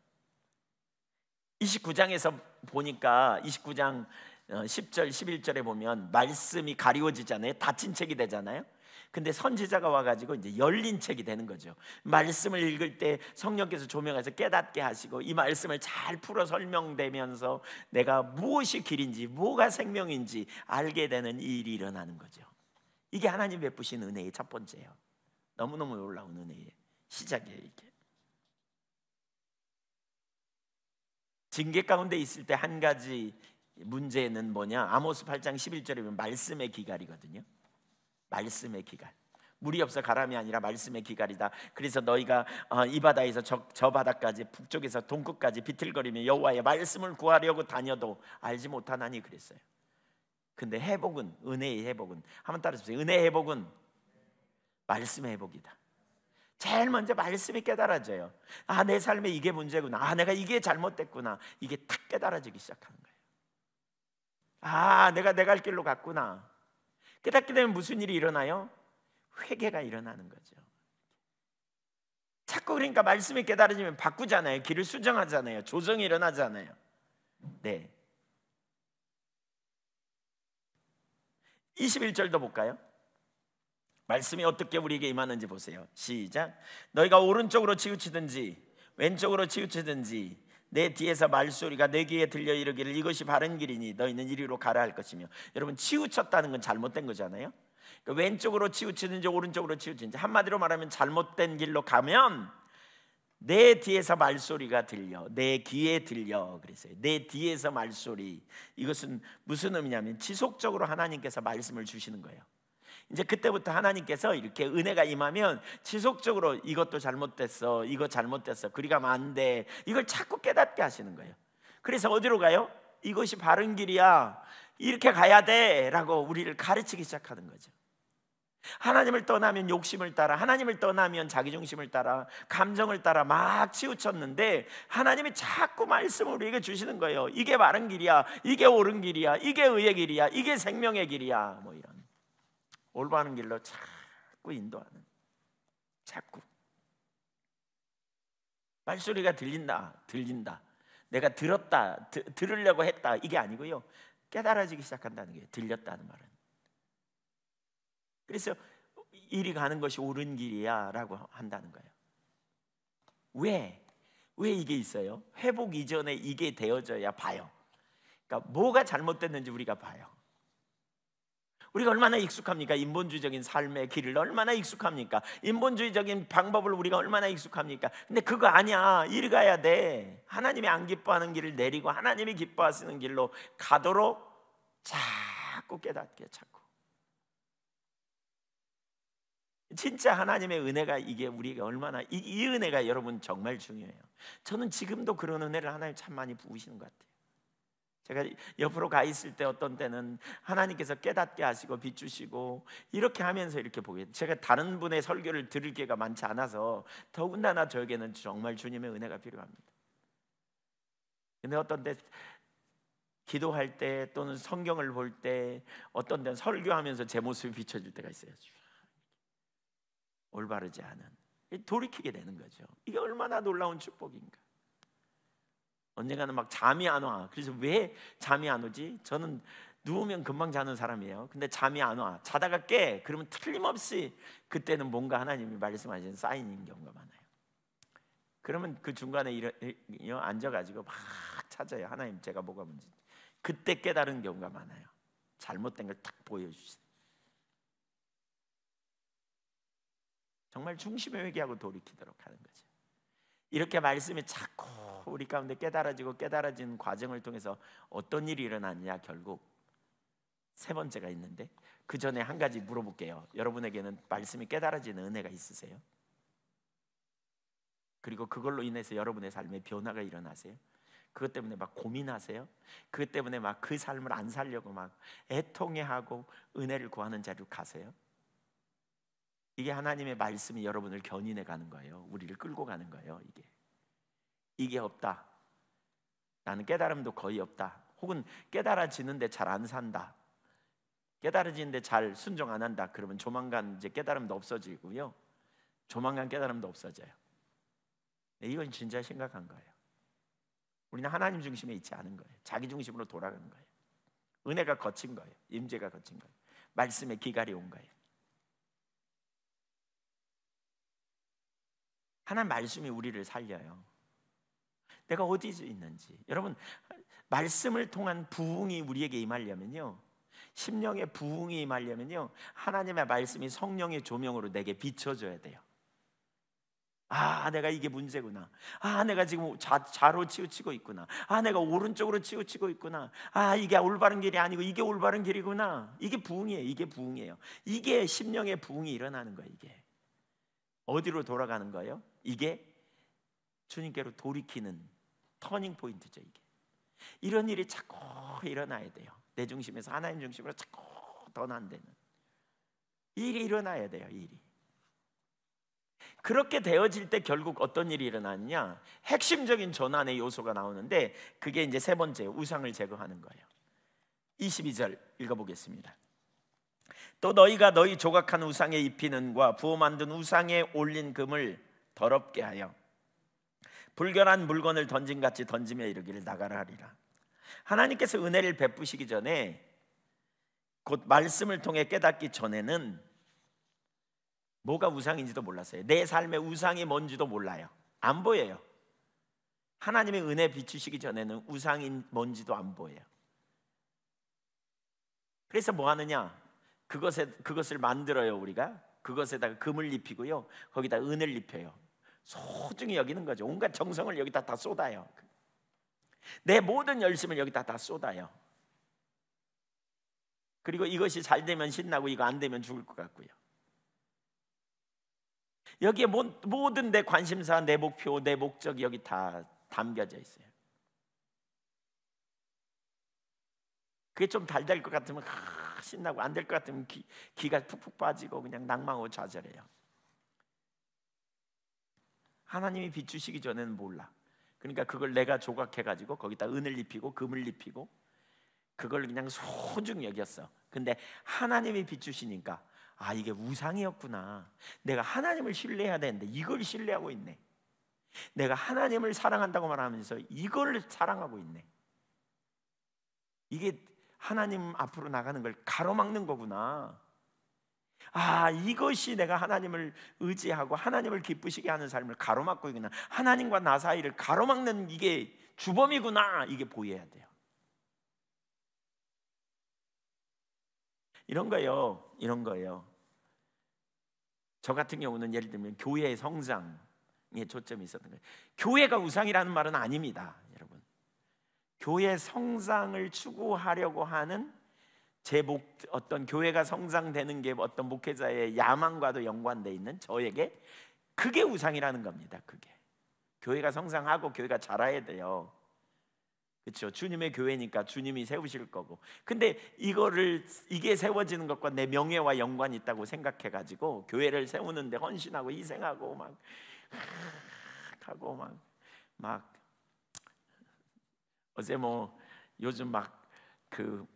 29장에서 보니까 29장 10절 11절에 보면 말씀이 가리워지잖아요. 닫힌 책이 되잖아요. 근데 선지자가 와가지고 이제 열린 책이 되는 거죠. 말씀을 읽을 때 성령께서 조명해서 깨닫게 하시고 이 말씀을 잘 풀어 설명되면서 내가 무엇이 길인지 뭐가 생명인지 알게 되는 일이 일어나는 거죠. 이게 하나님 베푸신 은혜의 첫 번째예요. 너무너무 놀라운 은혜의 시작이에요. 이게 징계 가운데 있을 때 한 가지 문제는 뭐냐? 아모스 8장 11절에 보면 말씀의 기갈이거든요. 말씀의 기갈. 물이 없어 가람이 아니라 말씀의 기갈이다. 그래서 너희가 이 바다에서 저 바다까지 북쪽에서 동끝까지 비틀거리며 여호와의 말씀을 구하려고 다녀도 알지 못하나니 그랬어요. 근데 회복은, 은혜의 회복은, 한번 따라해주세요. 은혜의 회복은 말씀의 회복이다. 제일 먼저 말씀이 깨달아져요. 내 삶에 이게 문제구나. 내가 이게 잘못됐구나. 이게 탁 깨달아지기 시작하는 거예요. 내가 내 갈 길로 갔구나. 깨닫게 되면 무슨 일이 일어나요? 회개가 일어나는 거죠. 자꾸 그러니까 말씀이 깨달아지면 바꾸잖아요. 길을 수정하잖아요. 조정이 일어나잖아요. 네. 21절도 볼까요? 말씀이 어떻게 우리에게 임하는지 보세요. 시작. 너희가 오른쪽으로 치우치든지 왼쪽으로 치우치든지 내 뒤에서 말소리가 내 귀에 들려 이르기를 이것이 바른 길이니 너희는 이리로 가라 할 것이며. 여러분, 치우쳤다는 건 잘못된 거잖아요. 그러니까 왼쪽으로 치우치든지 오른쪽으로 치우치든지, 한마디로 말하면 잘못된 길로 가면 내 뒤에서 말소리가 들려, 내 귀에 들려 그랬어요. 내 뒤에서 말소리. 이것은 무슨 의미냐면 지속적으로 하나님께서 말씀을 주시는 거예요. 이제 그때부터 하나님께서 이렇게 은혜가 임하면 지속적으로 이것도 잘못됐어, 이거 잘못됐어, 그리 가면 안 돼, 이걸 자꾸 깨닫게 하시는 거예요. 그래서 어디로 가요? 이것이 바른 길이야, 이렇게 가야 돼 라고 우리를 가르치기 시작하는 거죠. 하나님을 떠나면 욕심을 따라, 하나님을 떠나면 자기중심을 따라, 감정을 따라 막 치우쳤는데 하나님이 자꾸 말씀을 우리에게 주시는 거예요. 이게 바른 길이야, 이게 옳은 길이야, 이게 의의 길이야, 이게 생명의 길이야, 뭐 이런 올바른 길로 자꾸 인도하는, 자꾸 말소리가 들린다 내가 들으려고 했다, 이게 아니고요, 깨달아지기 시작한다는 게 들렸다는 말은. 그래서 이리 가는 것이 옳은 길이야 라고 한다는 거예요. 왜? 왜 이게 있어요? 회복 이전에 이게 되어져야 봐요. 그러니까 뭐가 잘못됐는지 우리가 봐요. 우리가 얼마나 익숙합니까? 인본주의적인 삶의 길을 얼마나 익숙합니까? 인본주의적인 방법을 우리가 얼마나 익숙합니까? 근데 그거 아니야. 이리 가야 돼. 하나님이 안 기뻐하는 길을 내리고 하나님이 기뻐하시는 길로 가도록 자꾸 깨닫게, 자꾸. 진짜 하나님의 은혜가 이게 우리에게 얼마나 이 은혜가 여러분 정말 중요해요. 저는 지금도 그런 은혜를 하나님 참 많이 부으시는 것 같아요. 제가 옆으로 가 있을 때 어떤 때는 하나님께서 깨닫게 하시고 비추시고 이렇게 하면서 이렇게 보게 돼요. 제가 다른 분의 설교를 들을 기회가 많지 않아서 더군다나 저에게는 정말 주님의 은혜가 필요합니다. 근데 어떤 때 기도할 때 또는 성경을 볼 때 어떤 때는 설교하면서 제 모습이 비춰질 때가 있어요. 올바르지 않은, 돌이키게 되는 거죠. 이게 얼마나 놀라운 축복인가. 언젠가는 막 잠이 안 와. 그래서 왜 잠이 안 오지? 저는 누우면 금방 자는 사람이에요. 근데 잠이 안 와. 자다가 깨. 그러면 틀림없이 그때는 뭔가 하나님이 말씀하신 사인인 경우가 많아요. 그러면 그 중간에 앉아가지고 막 찾아요. 하나님, 제가 뭐가 문제인지. 그때 깨달은 경우가 많아요. 잘못된 걸 딱 보여주세요. 정말 중심에 회개하고 돌이키도록 하는 거죠. 이렇게 말씀이 자꾸 우리 가운데 깨달아지고 깨달아지는 과정을 통해서 어떤 일이 일어나느냐, 결국 세 번째가 있는데, 그 전에 한 가지 물어볼게요. 여러분에게는 말씀이 깨달아지는 은혜가 있으세요? 그리고 그걸로 인해서 여러분의 삶에 변화가 일어나세요? 그것 때문에 막 고민하세요? 그것 때문에 막 그 삶을 안 살려고 막 애통해하고 은혜를 구하는 자리로 가세요? 이게 하나님의 말씀이 여러분을 견인해 가는 거예요. 우리를 끌고 가는 거예요. 이게 없다, 나는 깨달음도 거의 없다, 혹은 깨달아지는데 잘 안 산다, 깨달아지는데 잘 순종 안 한다, 그러면 조만간 이제 깨달음도 없어지고요, 조만간 깨달음도 없어져요. 이건 진짜 심각한 거예요. 우리는 하나님 중심에 있지 않은 거예요. 자기 중심으로 돌아가는 거예요. 은혜가 거친 거예요. 임재가 거친 거예요. 말씀의 기갈이 온 거예요. 하나님 말씀이 우리를 살려요. 내가 어디 있는지. 여러분, 말씀을 통한 부흥이 우리에게 임하려면요, 심령의 부흥이 임하려면요, 하나님의 말씀이 성령의 조명으로 내게 비춰져야 돼요. 아, 내가 이게 문제구나. 아, 내가 지금 좌로 치우치고 있구나. 아, 내가 오른쪽으로 치우치고 있구나. 아, 이게 올바른 길이 아니고 이게 올바른 길이구나. 이게 부흥이에요. 이게 부흥이에요. 이게 심령의 부흥이 일어나는 거예요. 이게 어디로 돌아가는 거예요? 이게 주님께로 돌이키는 터닝 포인트죠. 이게 이런 일이 자꾸 일어나야 돼요. 내 중심에서 하나님 중심으로 자꾸 전환되는 일이 일어나야 돼요. 일이 그렇게 되어질 때 결국 어떤 일이 일어나느냐, 핵심적인 전환의 요소가 나오는데, 그게 이제 세 번째, 우상을 제거하는 거예요. 22절 읽어보겠습니다. 또 너희가 너희 조각한 우상에 입히는 과 부어 만든 우상에 올린 금을 더럽게 하여 불결한 물건을 던짐같이 던지며 이르기를 나가라 하리라. 하나님께서 은혜를 베푸시기 전에, 곧 말씀을 통해 깨닫기 전에는 뭐가 우상인지도 몰랐어요. 내 삶의 우상이 뭔지도 몰라요. 안 보여요. 하나님의 은혜 비추시기 전에는 우상이 뭔지도 안 보여요. 그래서 뭐 하느냐, 그것을 만들어요. 우리가 그것에다가 금을 입히고요, 거기다 은혜를 입혀요. 소중히 여기는 거죠. 온갖 정성을 여기다 다 쏟아요. 내 모든 열심을 여기다 다 쏟아요. 그리고 이것이 잘 되면 신나고 이거 안 되면 죽을 것 같고요. 여기에 모든 내 관심사, 내 목표, 내 목적이 여기 다 담겨져 있어요. 그게 좀 잘 될 것 같으면 신나고, 안 될 것 같으면 기가 푹푹 빠지고 그냥 낭망하고 좌절해요. 하나님이 비추시기 전에는 몰라. 그러니까 그걸 내가 조각해가지고 거기다 은을 입히고 금을 입히고 그걸 그냥 소중히 여겼어. 근데 하나님이 비추시니까, 아, 이게 우상이었구나. 내가 하나님을 신뢰해야 되는데 이걸 신뢰하고 있네. 내가 하나님을 사랑한다고 말하면서 이걸 사랑하고 있네. 이게 하나님 앞으로 나가는 걸 가로막는 거구나. 이것이 내가 하나님을 의지하고 하나님을 기쁘시게 하는 삶을 가로막고 있구나, 하나님과 나 사이를 가로막는 이게 주범이구나, 이게 보여야 돼요. 이런 거예요. 저 같은 경우는 예를 들면 교회의 성장에 초점이 있었던 거예요. 교회가 우상이라는 말은 아닙니다, 여러분. 교회 성장을 추구하려고 하는 어떤 교회가 성장되는 게 어떤 목회자의 야망과도 연관돼 있는 저에게 그게 우상이라는 겁니다. 그게 교회가 성장하고 교회가 자라야 돼요. 그렇죠? 주님의 교회니까 주님이 세우실 거고. 근데 이게 세워지는 것과 내 명예와 연관이 있다고 생각해가지고 교회를 세우는데 헌신하고 희생하고 막 하고 막 어제 요즘 그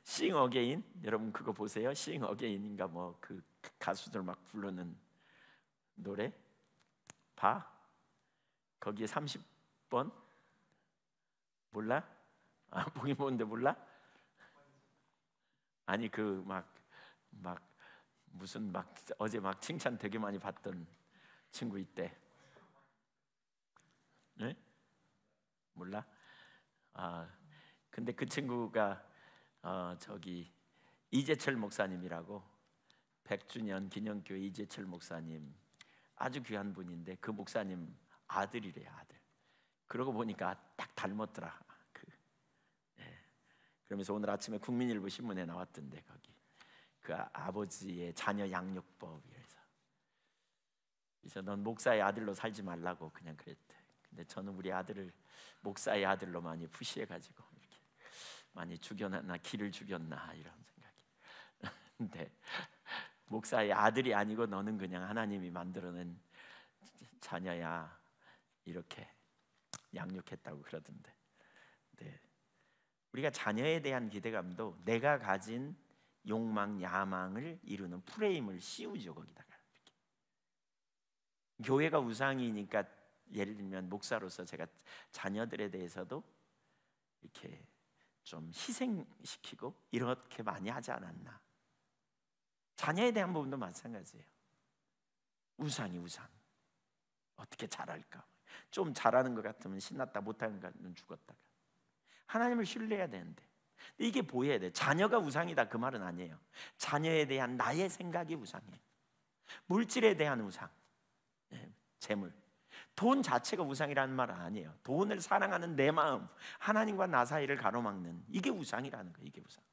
Sing Again, 여러분 그거 보세요. Sing Again인가 그 가수들 막 부르는 노래 거기에 30번 몰라? 보기 보는데 몰라? 아니 무슨 어제 칭찬 되게 많이 받던 친구 있대. 네? 몰라? 근데 그 친구가 저기 이재철 목사님이라고 100주년 기념교회 이재철 목사님 아주 귀한 분인데 그 목사님 아들이래요, 아들. 그러고 보니까 딱 닮았더라. 그러면서 오늘 아침에 국민일보 신문에 나왔던데 거기 그 아버지의 자녀 양육법이라서. 그래서 넌 목사의 아들로 살지 말라고 그냥 그랬대. 근데 저는 우리 아들을 목사의 아들로 많이 푸시해가지고 이렇게 많이 죽여놨나, 길을 죽였나 이런 생각이. 근데 목사의 아들이 아니고 너는 그냥 하나님이 만들어낸 자녀야, 이렇게 양육했다고 그러던데. 네. 우리가 자녀에 대한 기대감도 내가 가진 욕망, 야망을 이루는 프레임을 씌우죠, 거기다가. 이렇게. 교회가 우상이니까 예를 들면 목사로서 제가 자녀들에 대해서도 이렇게 좀 희생시키고 이렇게 많이 하지 않았나. 자녀에 대한 부분도 마찬가지예요. 우상 어떻게 잘할까? 좀 잘하는 것 같으면 신났다, 못하는 것 같으면 죽었다가. 하나님을 신뢰해야 되는데 이게 보여야 돼. 자녀가 우상이다 그 말은 아니에요. 자녀에 대한 나의 생각이 우상이에요. 물질에 대한 우상, 재물, 돈 자체가 우상이라는 말은 아니에요. 돈을 사랑하는 내 마음, 하나님과 나 사이를 가로막는 이게 우상이라는 거예요. 이게 우상.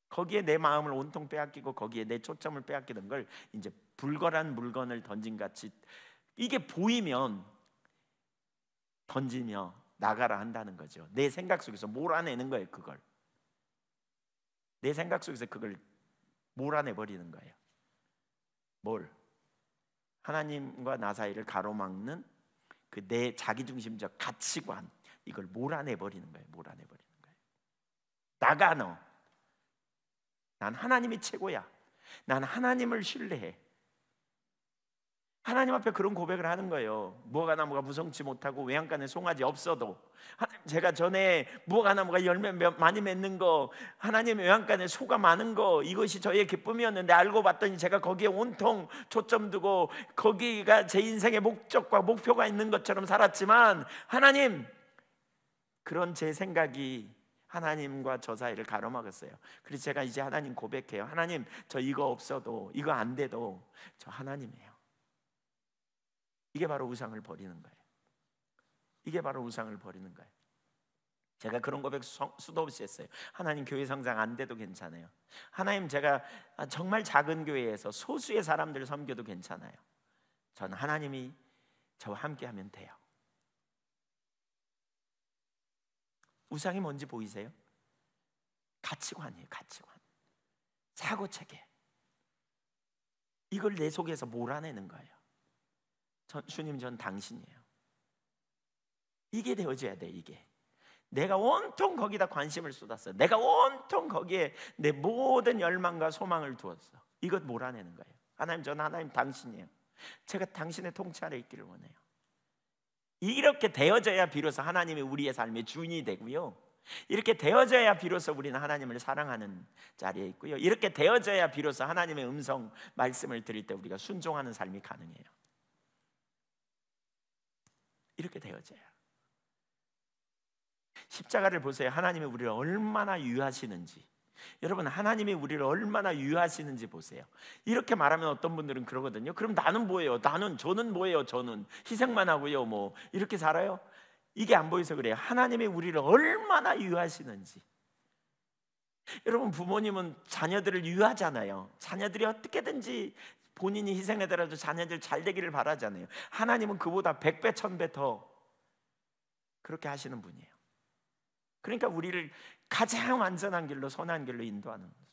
거기에 내 마음을 온통 빼앗기고 거기에 내 초점을 빼앗기던 걸 이제 불거란 물건을 던진 같이 이게 보이면 던지며 나가라 한다는 거죠. 내 생각 속에서 몰아내는 거예요. 그걸 내 생각 속에서 그걸 몰아내버리는 거예요. 뭘? 하나님과 나 사이를 가로막는 그 내 자기중심적 가치관, 이걸 몰아내버리는 거예요. 몰아내버리는 거예요. 나가 너. 난 하나님이 최고야. 난 하나님을 신뢰해. 하나님 앞에 그런 고백을 하는 거예요. 무화과 나무가 무성치 못하고 외양간에 송아지 없어도, 하나님 제가 전에 무화과 나무가 열매 많이 맺는 거, 하나님 외양간에 소가 많은 거, 이것이 저의 기쁨이었는데 알고 봤더니 제가 거기에 온통 초점 두고 거기가 제 인생의 목적과 목표가 있는 것처럼 살았지만, 하나님, 그런 제 생각이 하나님과 저 사이를 가로막았어요. 그래서 제가 이제 하나님 고백해요. 하나님, 저 이거 없어도, 이거 안 돼도 저 하나님이에요. 이게 바로 우상을 버리는 거예요. 이게 바로 우상을 버리는 거예요. 제가 그런 고백 수도 없이 했어요. 하나님, 교회 성장 안 돼도 괜찮아요. 하나님, 제가 정말 작은 교회에서 소수의 사람들 섬겨도 괜찮아요. 저는 하나님이 저와 함께 하면 돼요. 우상이 뭔지 보이세요? 가치관이에요. 가치관, 사고체계. 이걸 내 속에서 몰아내는 거예요. 주님, 전 당신이에요. 이게 되어져야 돼. 이게 내가 온통 거기다 관심을 쏟았어. 내가 온통 거기에 내 모든 열망과 소망을 두었어. 이것 몰아내는 거예요. 하나님, 전 하나님 당신이에요. 제가 당신의 통치 아래 있기를 원해요. 이렇게 되어져야 비로소 하나님이 우리의 삶의 주인이 되고요, 이렇게 되어져야 비로소 우리는 하나님을 사랑하는 자리에 있고요. 이렇게 되어져야 비로소 하나님의 음성 말씀을 들을 때 우리가 순종하는 삶이 가능해요. 이렇게 되어져야. 십자가를 보세요. 하나님이 우리를 얼마나 유하시는지. 여러분, 하나님이 우리를 얼마나 유하시는지 보세요. 이렇게 말하면 어떤 분들은 그러거든요. 그럼 나는 뭐예요? 저는 뭐예요? 저는 희생만 하고요. 뭐 이렇게 살아요? 이게 안 보여서 그래요. 하나님이 우리를 얼마나 유하시는지. 여러분, 부모님은 자녀들을 유하잖아요. 자녀들이 어떻게든지 본인이 희생하더라도 자녀들 잘 되기를 바라잖아요. 하나님은 그보다 100배 1000배 더 그렇게 하시는 분이에요. 그러니까 우리를 가장 완전한 길로, 선한 길로 인도하는 거죠.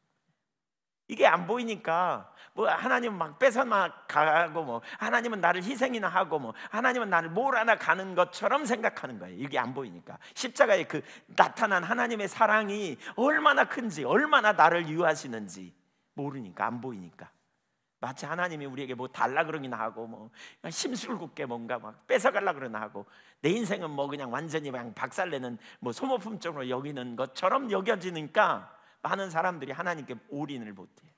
이게 안 보이니까 뭐 하나님은 막 뺏어 막 가고, 뭐 하나님은 나를 희생이나 하고, 뭐 하나님은 나를 몰아나 가는 것처럼 생각하는 거예요. 이게 안 보이니까. 십자가에 그 나타난 하나님의 사랑이 얼마나 큰지, 얼마나 나를 유하시는지 모르니까, 안 보이니까. 마치 하나님이 우리에게 뭐 달라 그러기나 하고, 뭐 심술궂게 뭔가 막 뺏어갈라 그러나 하고, 내 인생은 뭐 그냥 완전히 그냥 박살내는 뭐 소모품적으로 여기는 것처럼 여겨지니까 많은 사람들이 하나님께 올인을 못해요.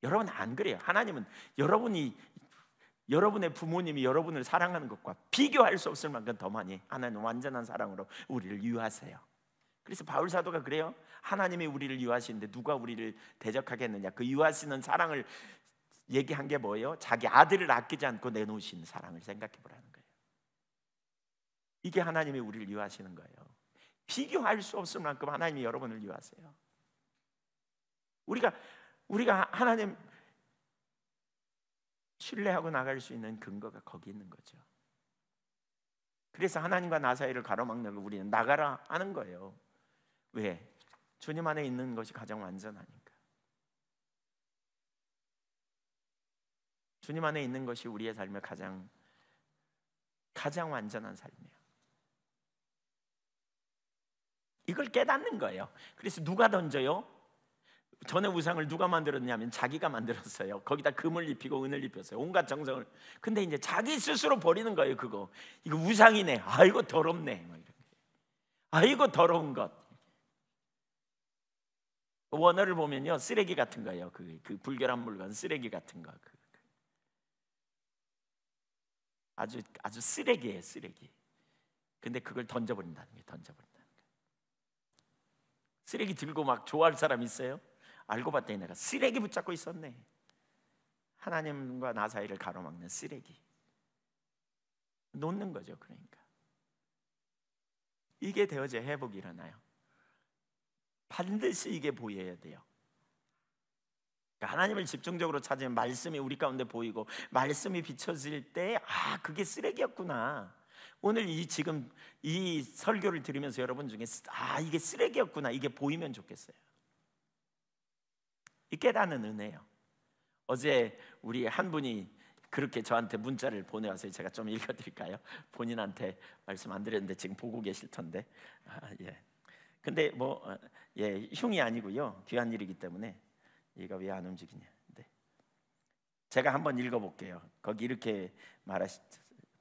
여러분, 안 그래요. 하나님은 여러분의 부모님이 여러분을 사랑하는 것과 비교할 수 없을 만큼 더 많이 하나님은 완전한 사랑으로 우리를 유하세요. 그래서 바울 사도가 그래요. 하나님이 우리를 유하시는데 누가 우리를 대적하겠느냐. 그 유하시는 사랑을 얘기한 게 뭐예요? 자기 아들을 아끼지 않고 내놓으신 사랑을 생각해 보라는 거예요. 이게 하나님이 우리를 유하시는 거예요. 비교할 수 없을 만큼 하나님이 여러분을 유하세요. 우리가 하나님 신뢰하고 나갈 수 있는 근거가 거기 있는 거죠. 그래서 하나님과 나 사이를 가로막는 걸 우리는 나가라 하는 거예요. 왜? 주님 안에 있는 것이 가장 완전하니까. 주님 안에 있는 것이 우리의 삶의 가장 완전한 삶이에요. 이걸 깨닫는 거예요. 그래서 누가 던져요? 전에 우상을 누가 만들었냐면 자기가 만들었어요. 거기다 금을 입히고 은을 입혔어요. 온갖 정성을. 근데 이제 자기 스스로 버리는 거예요. 그거. 이거 우상이네. 아이고 더럽네. 아이고 더러운 것. 원어를 보면요, 쓰레기 같은 거예요. 그 불결한 물건, 쓰레기 같은 거. 아주 쓰레기예요, 쓰레기. 근데 그걸 던져버린다는 거예요. 쓰레기 들고 막 좋아할 사람 있어요? 알고 봤더니 내가 쓰레기 붙잡고 있었네. 하나님과 나 사이를 가로막는 쓰레기. 놓는 거죠. 그러니까 이게 되어져 회복이 일어나요. 반드시 이게 보여야 돼요. 그러니까 하나님을 집중적으로 찾으면 말씀이 우리 가운데 보이고, 말씀이 비춰질 때 그게 쓰레기였구나. 오늘 지금 이 설교를 들으면서 여러분 중에 이게 쓰레기였구나, 이게 보이면 좋겠어요. 이 깨닫는 은혜예요. 어제 우리 한 분이 그렇게 저한테 문자를 보내와서 제가 좀 읽어드릴까요? 본인한테 말씀 안 드렸는데 지금 보고 계실 텐데. 예. 근데 흉이 아니고요, 귀한 일이기 때문에 얘가 왜 안 움직이냐. 네. 제가 한번 읽어볼게요. 거기 이렇게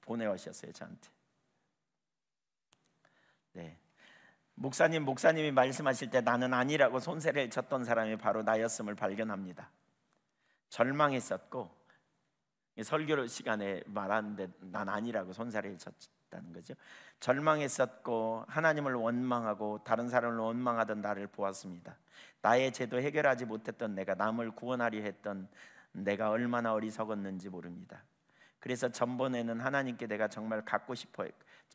보내오셨어요, 저한테. 네. 목사님이 말씀하실 때 나는 아니라고 손세를 쳤던 사람이 바로 나였음을 발견합니다. 절망했었고, 설교 시간에 말하는데 난 아니라고 손세를 쳤다는 거죠. 절망했었고 하나님을 원망하고 다른 사람을 원망하던 나를 보았습니다. 나의 죄도 해결하지 못했던 내가, 남을 구원하려 했던 내가 얼마나 어리석었는지 모릅니다. 그래서 전번에는 하나님께 내가 정말 갖고 싶어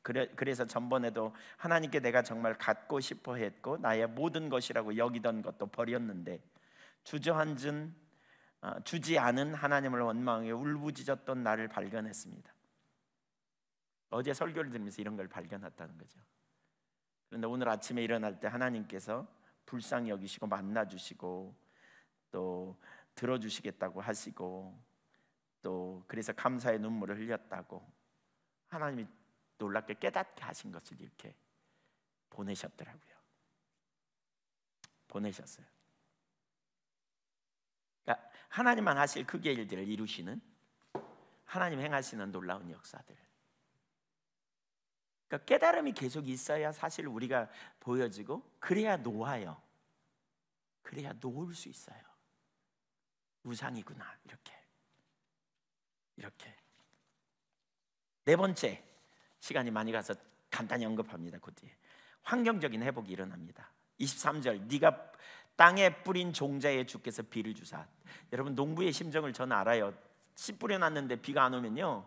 그래서 전번에도 하나님께 내가 정말 갖고 싶어 했고 나의 모든 것이라고 여기던 것도 버렸는데, 주지 않은 하나님을 원망하며 울부짖었던 나를 발견했습니다. 어제 설교를 들으면서 이런 걸 발견했다는 거죠. 그런데 오늘 아침에 일어날 때 하나님께서 불쌍히 여기시고 만나주시고 또 들어주시겠다고 하시고, 또 그래서 감사의 눈물을 흘렸다고 하나님이 놀랍게 깨닫게 하신 것을 이렇게 보내셨더라고요. 보내셨어요. 그러니까 하나님만 하실 크기의 일들을 이루시는, 하나님 행하시는 놀라운 역사들. 그러니까 깨달음이 계속 있어야 사실 우리가 보여지고, 그래야 놓아요. 그래야 놓을 수 있어요. 우상이구나, 이렇게. 네 번째, 시간이 많이 가서 간단히 언급합니다. 그 뒤에 환경적인 회복이 일어납니다. 23절, 네가 땅에 뿌린 종자에 주께서 비를 주사. 여러분, 농부의 심정을 저는 알아요. 씨 뿌려놨는데 비가 안 오면요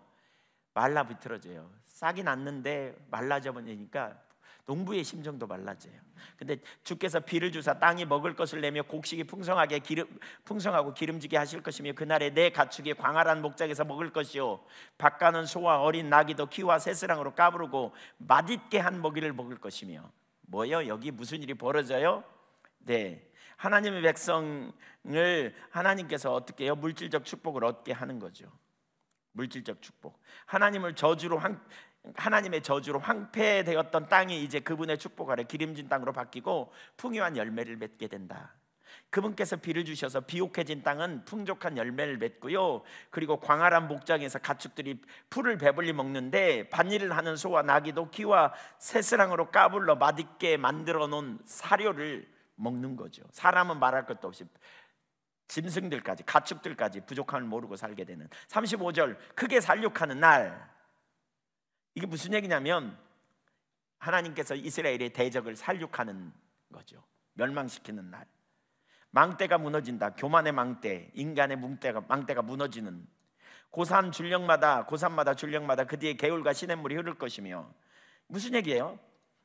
말라 비틀어져요. 싹이 났는데 말라져 버리니까 농부의 심정도 말라져요. 근데 주께서 비를 주사 땅이 먹을 것을 내며 곡식이 풍성하고 기름지게 하실 것이며, 그날에 내 가축이 광활한 목장에서 먹을 것이요 밭가는 소와 어린 나귀도 키와 새스랑으로 까부르고 맛있게 한 먹이를 먹을 것이며. 뭐요? 여기 무슨 일이 벌어져요? 네, 하나님의 백성을 하나님께서 어떻게 해요? 물질적 축복을 얻게 하는 거죠. 물질적 축복. 하나님의 저주로 황폐되었던 땅이 이제 그분의 축복 아래 기름진 땅으로 바뀌고 풍요한 열매를 맺게 된다. 그분께서 비를 주셔서 비옥해진 땅은 풍족한 열매를 맺고요, 그리고 광활한 목장에서 가축들이 풀을 배불리 먹는데, 밭일을 하는 소와 나귀도 키와 새스랑으로 까불러 맛있게 만들어 놓은 사료를 먹는 거죠. 사람은 말할 것도 없이 짐승들까지, 가축들까지 부족함을 모르고 살게 되는. 35절, 크게 살육하는 날. 이게 무슨 얘기냐면 하나님께서 이스라엘의 대적을 살육하는 거죠. 멸망시키는 날. 망대가 무너진다. 교만의 망대, 인간의 망대가 무너지는. 고산마다 줄령마다 그 뒤에 개울과 시냇물이 흐를 것이며. 무슨 얘기예요?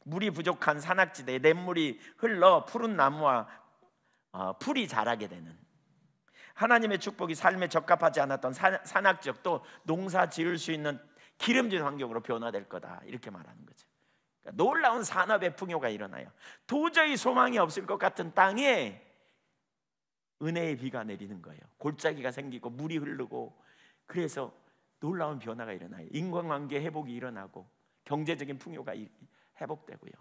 물이 부족한 산악지대에 냇물이 흘러 푸른 나무와 풀이 자라게 되는. 하나님의 축복이 삶에 적합하지 않았던 산악지역도 농사 지을 수 있는 기름진 환경으로 변화될 거다, 이렇게 말하는 거죠. 그러니까 놀라운 산업의 풍요가 일어나요. 도저히 소망이 없을 것 같은 땅에 은혜의 비가 내리는 거예요. 골짜기가 생기고 물이 흐르고, 그래서 놀라운 변화가 일어나요. 인간관계 회복이 일어나고 경제적인 풍요가 회복되고요,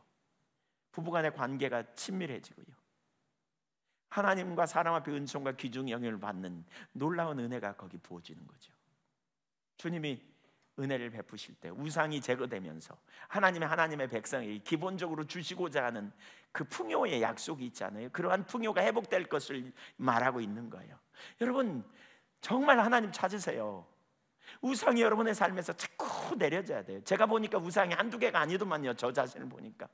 부부간의 관계가 친밀해지고요, 하나님과 사람 앞에 은총과 귀중 영향을 받는 놀라운 은혜가 거기 부어지는 거죠. 주님이 은혜를 베푸실 때 우상이 제거되면서 하나님의 백성이 기본적으로 주시고자 하는 그 풍요의 약속이 있잖아요. 그러한 풍요가 회복될 것을 말하고 있는 거예요. 여러분, 정말 하나님 찾으세요. 우상이 여러분의 삶에서 자꾸 내려져야 돼요. 제가 보니까 우상이 한두 개가 아니더만요. 저 자신을 보니까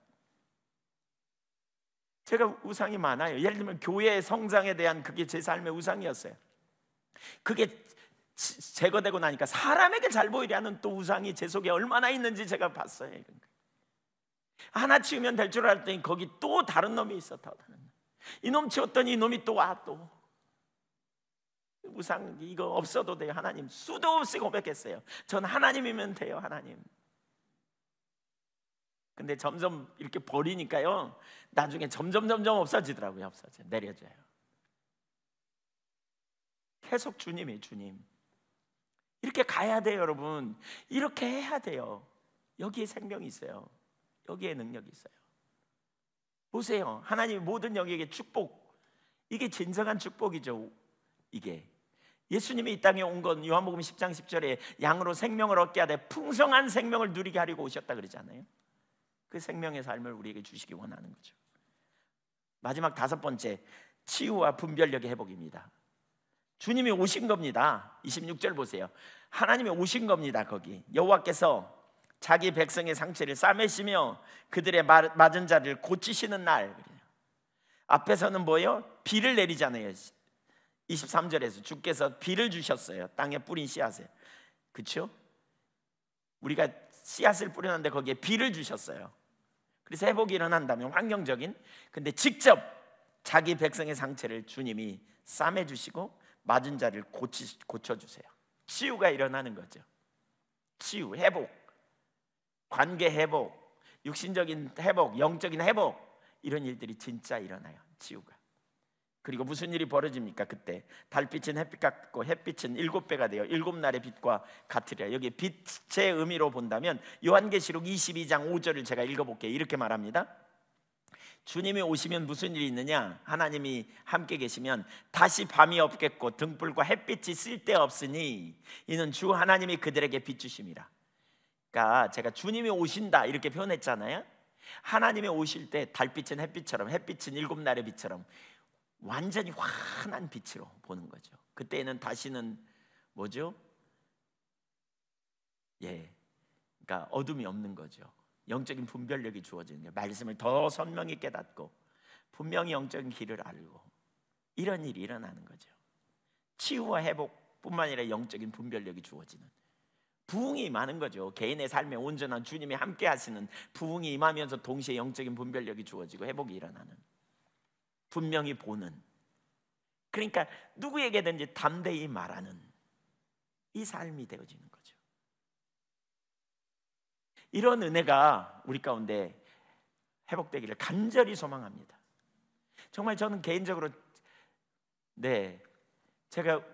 제가 우상이 많아요. 예를 들면 교회 성장에 대한 그게 제 삶의 우상이었어요. 그게 제거되고 나니까 사람에게 잘 보이려 하는 또 우상이 제 속에 얼마나 있는지 제가 봤어요. 하나 치우면 될 줄 알았더니 거기 또 다른 놈이 있어. 이놈 치웠더니 이놈이 또 와. 또 우상 이거 없어도 돼요. 하나님 수도 없이 고백했어요. 전 하나님이면 돼요. 하나님. 근데 점점 이렇게 버리니까요, 나중에 점점 없어지더라고요. 내려져요. 계속 주님이 주님. 이렇게 가야 돼요, 여러분. 이렇게 해야 돼요. 여기에 생명이 있어요. 여기에 능력이 있어요. 보세요. 하나님이 모든 영역의 축복, 이게 진정한 축복이죠. 이게 예수님이 이 땅에 온 건 요한복음 10장 10절에 양으로 생명을 얻게 하되 풍성한 생명을 누리게 하려고 오셨다 그러잖아요. 그 생명의 삶을 우리에게 주시기 원하는 거죠. 마지막 다섯 번째, 치유와 분별력의 회복입니다. 주님이 오신 겁니다. 26절 보세요. 하나님이 오신 겁니다. 거기 여호와께서 자기 백성의 상처를 싸매시며 그들의 맞은 자를 고치시는 날. 앞에서는 뭐예요? 비를 내리잖아요. 23절에서 주께서 비를 주셨어요. 땅에 뿌린 씨앗에. 그렇죠? 우리가 씨앗을 뿌렸는데 거기에 비를 주셨어요. 그래서 회복이 일어난다면 환경적인, 근데 직접 자기 백성의 상처를 주님이 싸매주시고 맞은 자를 고쳐주세요. 치유가 일어나는 거죠. 치유, 회복, 관계 회복, 육신적인 회복, 영적인 회복, 이런 일들이 진짜 일어나요. 치유가. 그리고 무슨 일이 벌어집니까? 그때 달빛은 햇빛 같고 햇빛은 7배가 돼요. 7날의 빛과 같으리라. 여기 빛의 의미로 본다면 요한계시록 22장 5절을 제가 읽어볼게요. 이렇게 말합니다. 주님이 오시면 무슨 일이 있느냐? 하나님이 함께 계시면 다시 밤이 없겠고 등불과 햇빛이 쓸데없으니 이는 주 하나님이 그들에게 비추심이라. 제가 주님이 오신다 이렇게 표현했잖아요. 하나님이 오실 때 달빛은 햇빛처럼, 햇빛은 일곱 날의 빛처럼 완전히 환한 빛으로 보는 거죠. 그때는 다시는 뭐죠? 그러니까 어둠이 없는 거죠. 영적인 분별력이 주어지는 거예요. 말씀을 더 선명히 깨닫고 분명히 영적인 길을 알고 이런 일이 일어나는 거죠. 치유와 회복뿐만 아니라 영적인 분별력이 주어지는 부흥이 임하는 거죠. 개인의 삶에 온전한 주님이 함께 하시는 부흥이 임하면서 동시에 영적인 분별력이 주어지고 회복이 일어나는, 분명히 보는, 그러니까 누구에게든지 담대히 말하는 이 삶이 되어지는 거죠. 이런 은혜가 우리 가운데 회복되기를 간절히 소망합니다. 정말 저는 개인적으로 제가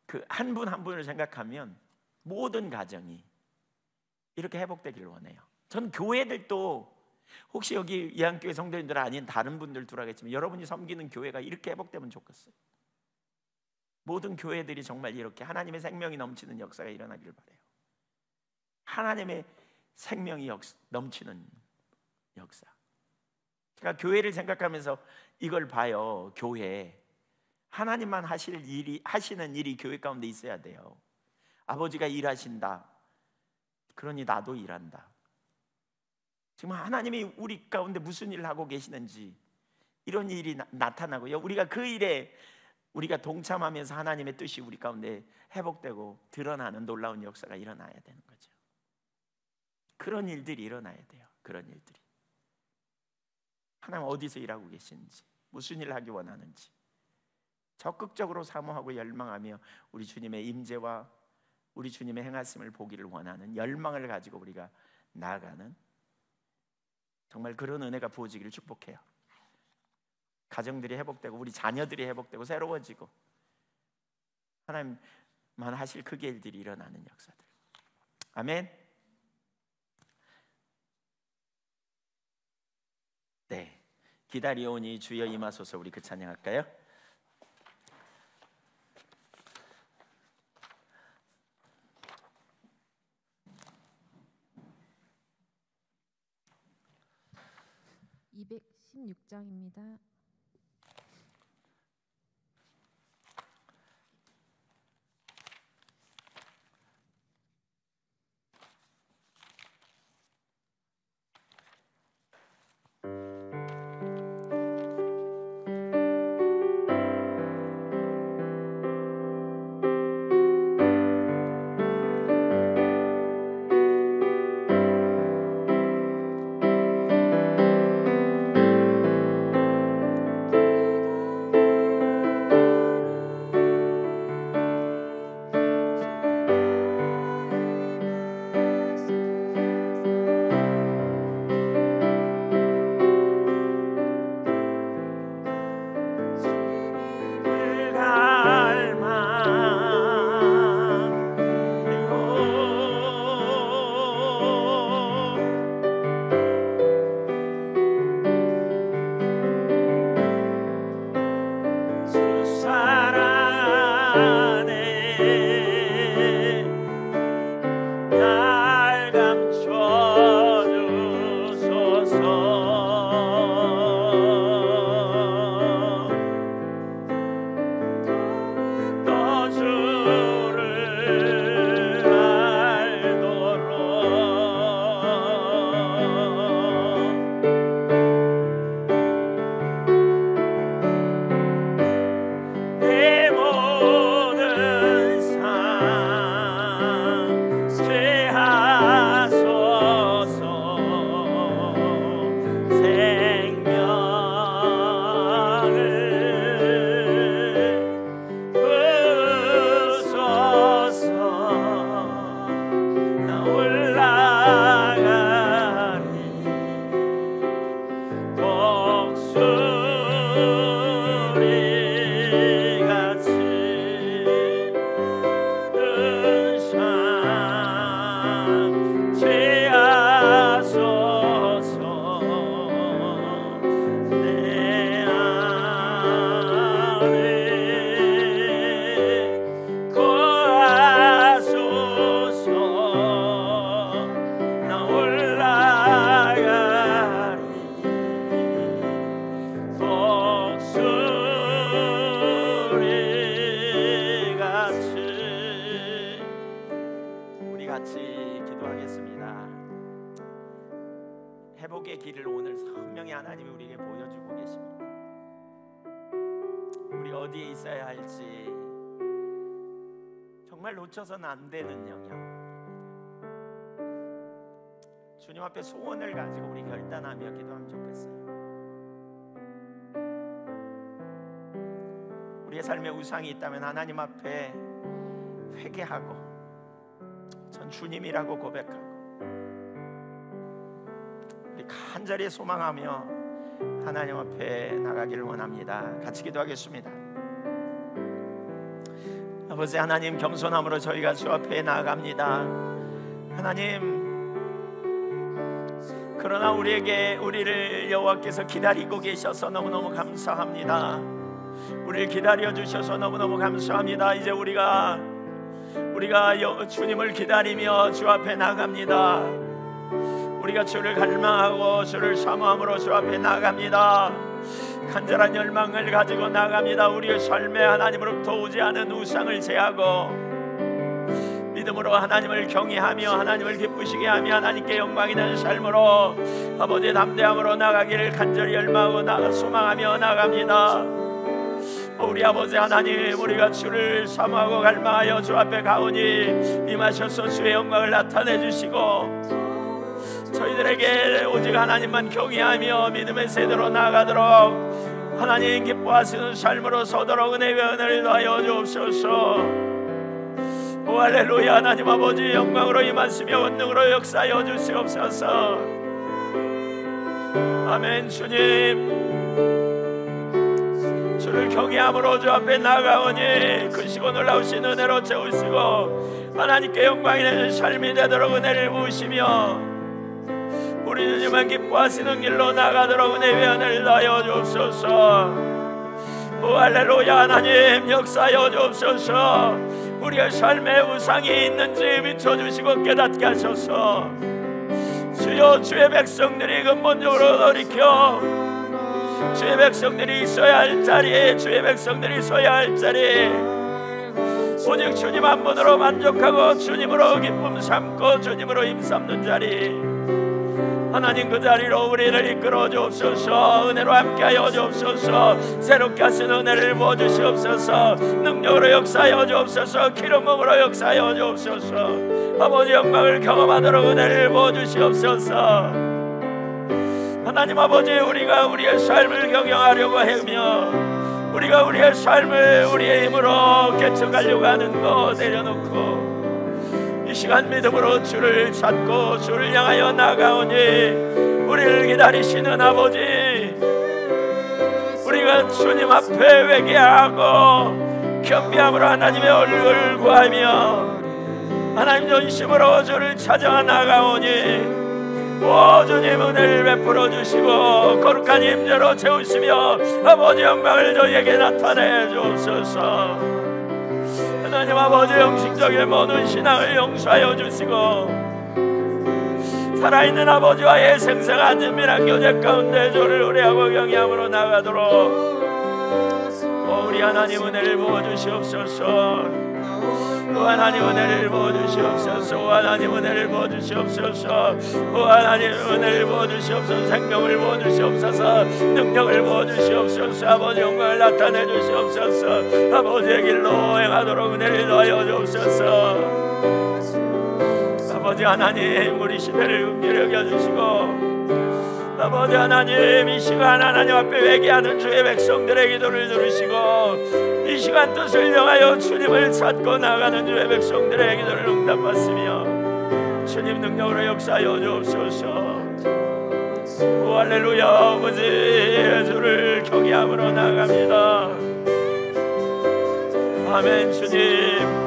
그 한 분 한 분을 생각하면 모든 가정이 이렇게 회복되기를 원해요. 전 교회들도 혹시 여기 이한교회 성도님들 아닌 다른 분들도 하겠지만 여러분이 섬기는 교회가 이렇게 회복되면 좋겠어요. 모든 교회들이 정말 이렇게 하나님의 생명이 넘치는 역사가 일어나기를 바라요. 하나님의 생명이 넘치는 역사. 제가 교회를 생각하면서 이걸 봐요. 교회 하나님만 하시는 일이 교회 가운데 있어야 돼요. 아버지가 일하신다, 그러니 나도 일한다. 지금 하나님이 우리 가운데 무슨 일을 하고 계시는지 이런 일이 나타나고요. 우리가 그 일에 우리가 동참하면서 하나님의 뜻이 우리 가운데 회복되고 드러나는 놀라운 역사가 일어나야 되는 거죠. 그런 일들이 일어나야 돼요. 그런 일들이. 하나님 어디서 일하고 계신지, 무슨 일을 하기 원하는지 적극적으로 사모하고 열망하며 우리 주님의 임재와 우리 주님의 행하심을 보기를 원하는 열망을 가지고 우리가 나아가는 정말 그런 은혜가 부어지기를 축복해요. 가정들이 회복되고 우리 자녀들이 회복되고 새로워지고 하나님만 하실 크게 일들이 일어나는 역사들. 아멘. 기다리오니 주여 임하소서. 우리 그 찬양할까요? (216장입니다) 회복의 길을 오늘 선명히 하나님이 우리에게 보여주고 계십니다. 우리가 어디에 있어야 할지 정말 놓쳐서는 안 되는 영역, 주님 앞에 소원을 가지고 우리 결단하며 기도하면 좋겠어요. 우리의 삶에 우상이 있다면 하나님 앞에 회개하고 전 주님이라고 고백하고 우리 간절히 소망하며 하나님 앞에 나가기를 원합니다. 같이 기도하겠습니다. 아버지 하나님, 겸손함으로 저희가 주 앞에 나아갑니다. 하나님, 그러나 우리를 여호와께서 기다리고 계셔서 너무너무 감사합니다. 우리를 기다려 주셔서 너무너무 감사합니다. 이제 우리가 주님을 기다리며 주 앞에 나갑니다. 우리가 주를 갈망하고 주를 사모함으로 주 앞에 나갑니다. 간절한 열망을 가지고 나갑니다. 우리의 삶에 하나님으로부터 오지 않은 우상을 제하고 믿음으로 하나님을 경외하며 하나님을 기쁘시게 하며 하나님께 영광이 되는 삶으로 아버지의 담대함으로 나가기를 간절히 열망하고 소망하며 나갑니다. 우리 아버지 하나님, 우리가 주를 사모하고 갈망하여 주 앞에 가오니 임하셔서 주의 영광을 나타내 주시고 저희들에게 오직 하나님만 경외하며 믿음의 세대로 나아가도록 하나님 기뻐하시는 삶으로 서도록 은혜와 은혜를 더하여 주옵소서. 오 할렐루야. 하나님 아버지 영광으로 임하시며 권능으로 역사하여 주시옵소서. 아멘. 주님, 주를 경외함으로 주 앞에 나아가오니 크시고 놀라우신 은혜로 채우시고 하나님께 영광이 되는 삶이 되도록 은혜를 부으시며 우리 주님만 기뻐하시는 길로 나가도록 은혜와 은혜를 더하여 주옵소서. 오 할렐루야. 하나님 역사하여 주옵소서. 우리의 삶에 우상이 있는지 비춰주시고 깨닫게 하소서. 주여, 주의 백성들이 근본적으로 돌이켜 주의 백성들이 있어야 할 자리에, 주의 백성들이 서야 할 자리에 오직 주님 한 분으로 만족하고 주님으로 기쁨 삼고 주님으로 힘삼는 자리, 하나님 그 자리로 우리를 이끌어 주옵소서. 은혜로 함께하여 주옵소서. 새롭게 하신 은혜를 부어주시옵소서. 능력으로 역사하여 주옵소서. 기름 부음으로 역사하여 주옵소서. 아버지 영광을 경험하도록 은혜를 부어주시옵소서. 하나님 아버지, 우리가 우리의 삶을 경영하려고 하며 우리가 우리의 삶을 우리의 힘으로 개척하려고 하는 것 내려놓고 이 시간 믿음으로 주를 찾고 주를 향하여 나가오니 우리를 기다리시는 아버지, 우리가 주님 앞에 회개하고 겸비함으로 하나님의 얼굴을 구하며 하나님 전심으로 주를 찾아 나가오니 오 주님 은혜를 베풀어 주시고 거룩한 임재로 채우시며 아버지 영광을 저희에게 나타내 주옵소서. 하나님 아버지, 형식적인 모든 신앙을 용서하여 주시고 살아있는 아버지와의 생생한 은밀한 교제 가운데 주를 의뢰하고 경외함으로 나가도록 우리 하나님 은혜를 부어주시옵소서. 오 하나님 은혜를 부어주시옵소서. 오 하나님 은혜를 부어주시옵소서. 오 하나님 은혜를 부어주시옵소서. 생명을 부어주시옵소서. 능력을 부어주시옵소서. 아버지 영광을 나타내 주시옵소서. 아버지의 길로 행하도록 은혜를 더하여 주옵소서. 아버지 하나님, 우리 시대를 긍휼히 여겨주시고 아버지 하나님, 이 시간 하나님 앞에 회개하는 주의 백성들의 기도를 들으시고 이 시간 뜻을 정하여 주님을 찾고 나가는 주의 백성들의 기도를 응답받으며 주님 능력으로 역사하여 주옵소서. 오 할렐루야. 아버지, 주를 경외함으로 나갑니다. 아멘. 주님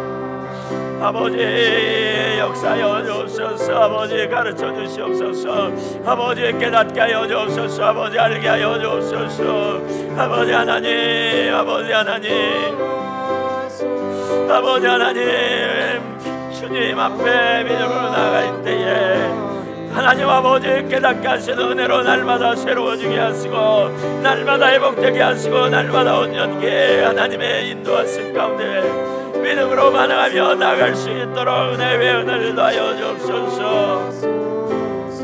아버지 역사하여 주옵소서. 아버지 가르쳐 주시옵소서. 아버지 깨닫게 하여 주옵소서. 아버지 알게 하여 주옵소서. 아버지 하나님, 아버지 하나님, 아버지 하나님, 주님 앞에 믿음으로 나갈 때에 하나님 아버지 깨닫게 하시는 은혜로 날마다 새로워지게 하시고 날마다 회복되게 하시고 날마다 온전케 하나님의 인도하심 가운데 믿음으로 반응하며 나갈 수 있도록 은혜의 은혜를 더하여 주옵소서.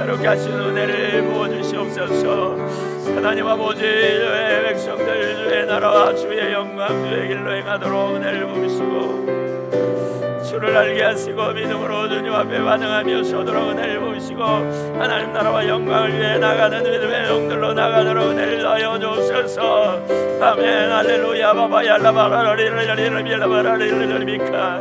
새롭게 하신 은혜를 부어주시옵소서. 하나님 아버지, 주의 백성들 주의 나라와 주의 영광 주의 길로 행하도록 은혜를 부으시고 주를 알게 하시고 믿음으로 주님 앞에 반응하며 서도록 은혜를 부으시고 하나님 나라와 영광을 위해 나가는 믿음의 영들로 나가도록 은혜를 하여 주옵소서. 아멘. 할렐루야. 바바야라바라리라리라리라리라리라리라리미카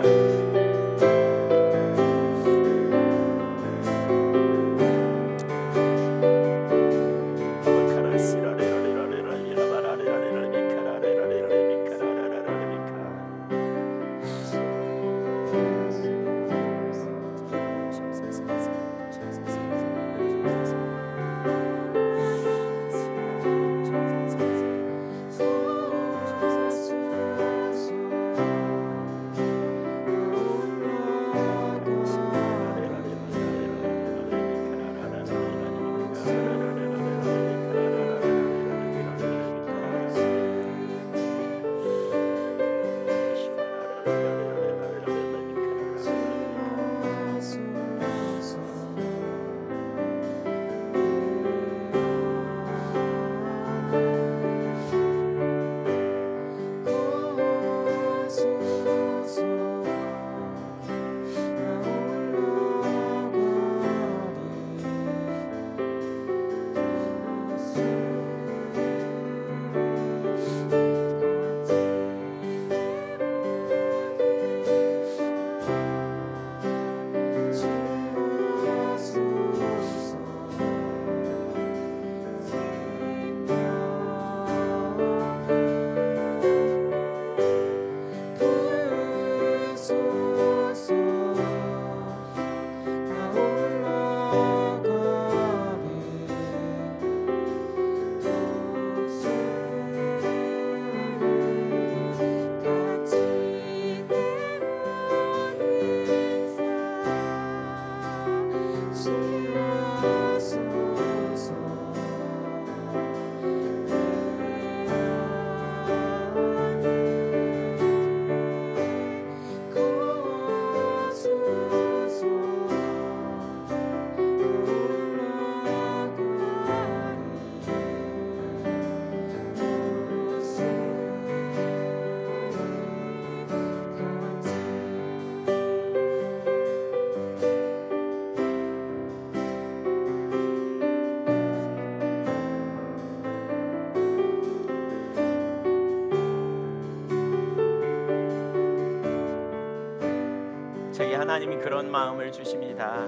제게 하나님이 그런 마음을 주십니다.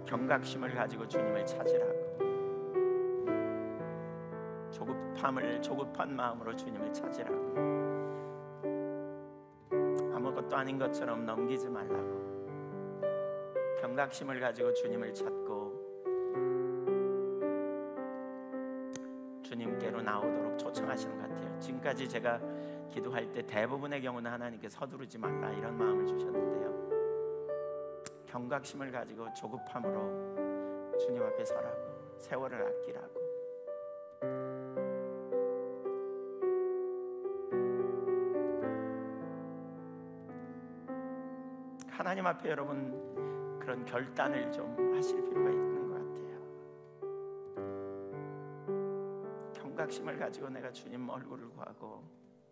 경각심을 가지고 주님을 찾으라고. 조급한 마음으로 주님을 찾으라고. 아무것도 아닌 것처럼 넘기지 말라고. 경각심을 가지고 주님을 찾고 주님께로 나오도록 초청하시는 것 같아요. 지금까지 제가 기도할 때 대부분의 경우는 하나님께 서두르지 말라 이런 마음을 주셨는데요, 경각심을 가지고 조급함으로 주님 앞에 서라고, 세월을 아끼라고. 하나님 앞에 여러분 그런 결단을 좀 하실 필요가 있는 것 같아요. 경각심을 가지고 내가 주님 얼굴을 구하고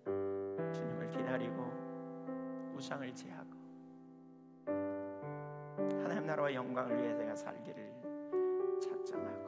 주님을 기다리고 우상을 제하고 하나님 나라와 영광을 위해 내가 살기를 작정하고,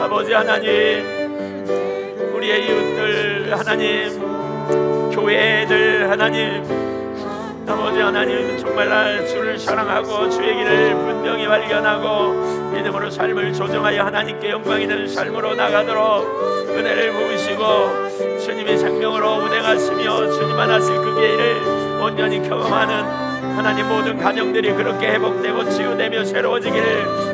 아버지 하나님, 우리의 이웃들 하나님, 교회들 하나님, 아버지 하나님, 정말 주를 사랑하고 주의 길을 분명히 발견하고 믿음으로 삶을 조정하여 하나님께 영광이 되는 삶으로 나가도록 은혜를 부으시고 주님의 생명으로 운행하시며 주님만 하실 그 길을 온전히 경험하는 하나님 모든 가정들이 그렇게 회복되고 치유되며 새로워지기를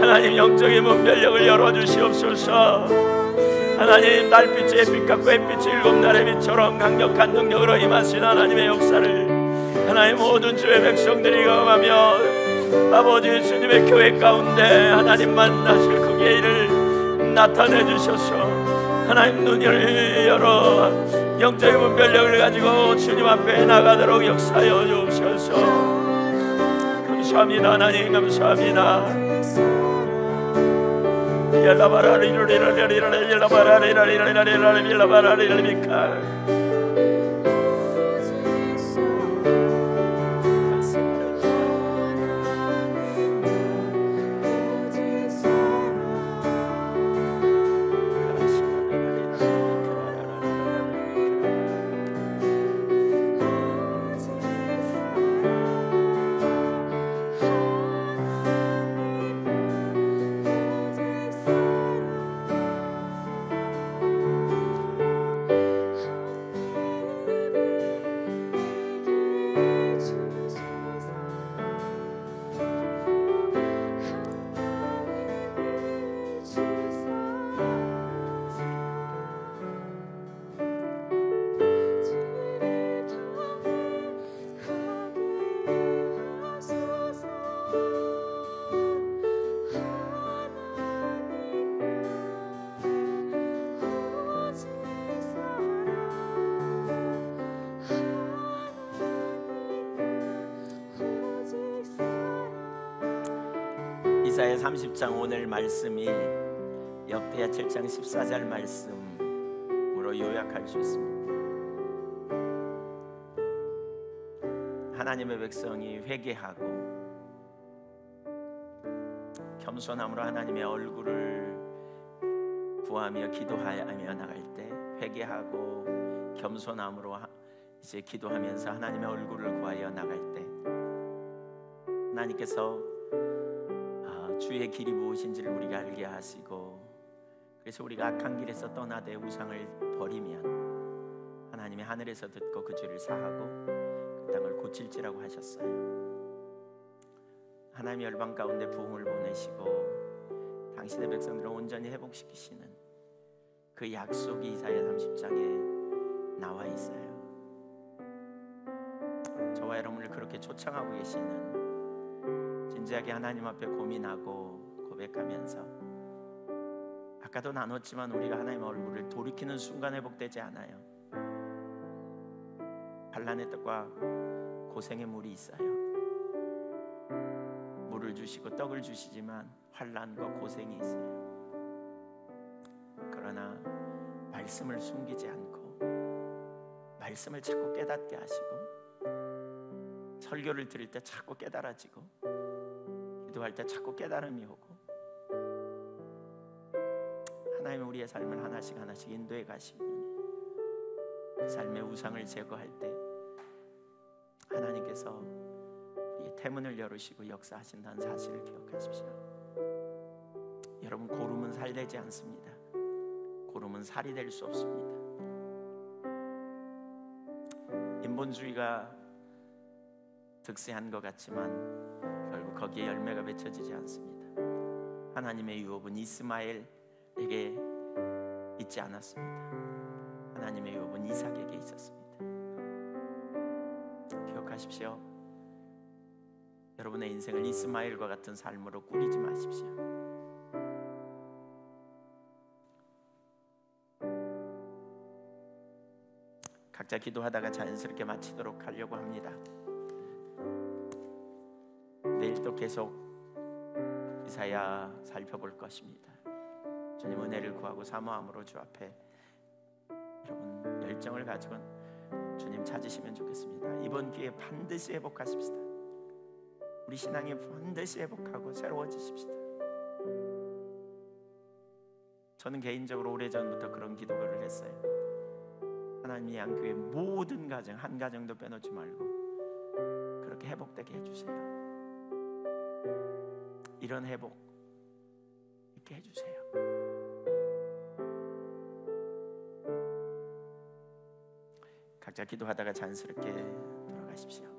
하나님 영적인 문별력을 열어주시옵소서. 하나님 달빛의 빛 같고 햇빛이 일곱 날의 빛처럼 강력한 능력으로 임하신 하나님의 역사를 하나님 모든 주의 백성들이 경험하며 아버지 주님의 교회 가운데 하나님 만나실 그 계기를 나타내 주셔서 하나님 눈을 열어 영적인 문별력을 가지고 주님 앞에 나가도록 역사하여 주옵소서. 감사합니다. 하나님 감사합니다. 이사야 30장 오늘 말씀이 역대하 7장 14절 말씀으로 요약할 수 있습니다. 하나님의 백성이 회개하고 겸손함으로 하나님의 얼굴을 구하며 기도하며 나갈 때, 회개하고 겸손함으로 이제 기도하면서 하나님의 얼굴을 구하여 나갈 때 하나님께서 주의 길이 무엇인지를 우리가 알게 하시고, 그래서 우리가 악한 길에서 떠나되 우상을 버리면 하나님이 하늘에서 듣고 그 죄를 사하고 그 땅을 고칠지라고 하셨어요. 하나님이 열방 가운데 부흥을 보내시고 당신의 백성들을 온전히 회복시키시는 그 약속이 이사야 30장에 나와 있어요. 저와 여러분을 그렇게 초청하고 계시는, 진지하게 하나님 앞에 고민하고 고백하면서, 아까도 나눴지만 우리가 하나님의 얼굴을 돌이키는 순간 회복되지 않아요. 환난의 떡과 고생의 물이 있어요. 물을 주시고 떡을 주시지만 환난과 고생이 있어요. 그러나 말씀을 숨기지 않고 말씀을 자꾸 깨닫게 하시고, 설교를 들을 때 자꾸 깨달아지고, 기도할 때 자꾸 깨달음이 오고, 하나님은 우리의 삶을 하나씩 하나씩 인도해 가시면 그 삶의 우상을 제거할 때 하나님께서 우리의 태문을 열으시고 역사하신다는 사실을 기억하십시오. 여러분, 고름은 살되지 않습니다. 고름은 살이 될 수 없습니다. 인본주의가 득세한 것 같지만 결국 거기에 열매가 맺혀지지 않습니다. 하나님의 유업은 이스마엘에게 있지 않았습니다. 하나님의 유업은 이삭에게 있었습니다. 기억하십시오. 여러분의 인생을 이스마엘과 같은 삶으로 꾸리지 마십시오. 각자 기도하다가 자연스럽게 마치도록 하려고 합니다. 내일 또 계속 이사야 살펴볼 것입니다. 주님 은혜를 구하고 사모함으로 주 앞에 여러분 열정을 가지고 주님 찾으시면 좋겠습니다. 이번 기회에 반드시 회복하십시다. 우리 신앙이 반드시 회복하고 새로워지십시다. 저는 개인적으로 오래전부터 그런 기도를 했어요. 하나님이 양교회 모든 가정, 한 가정도 빼놓지 말고 그렇게 회복되게 해주세요. 이런 회복 있게 해주세요. 각자 기도하다가 자연스럽게 돌아가십시오.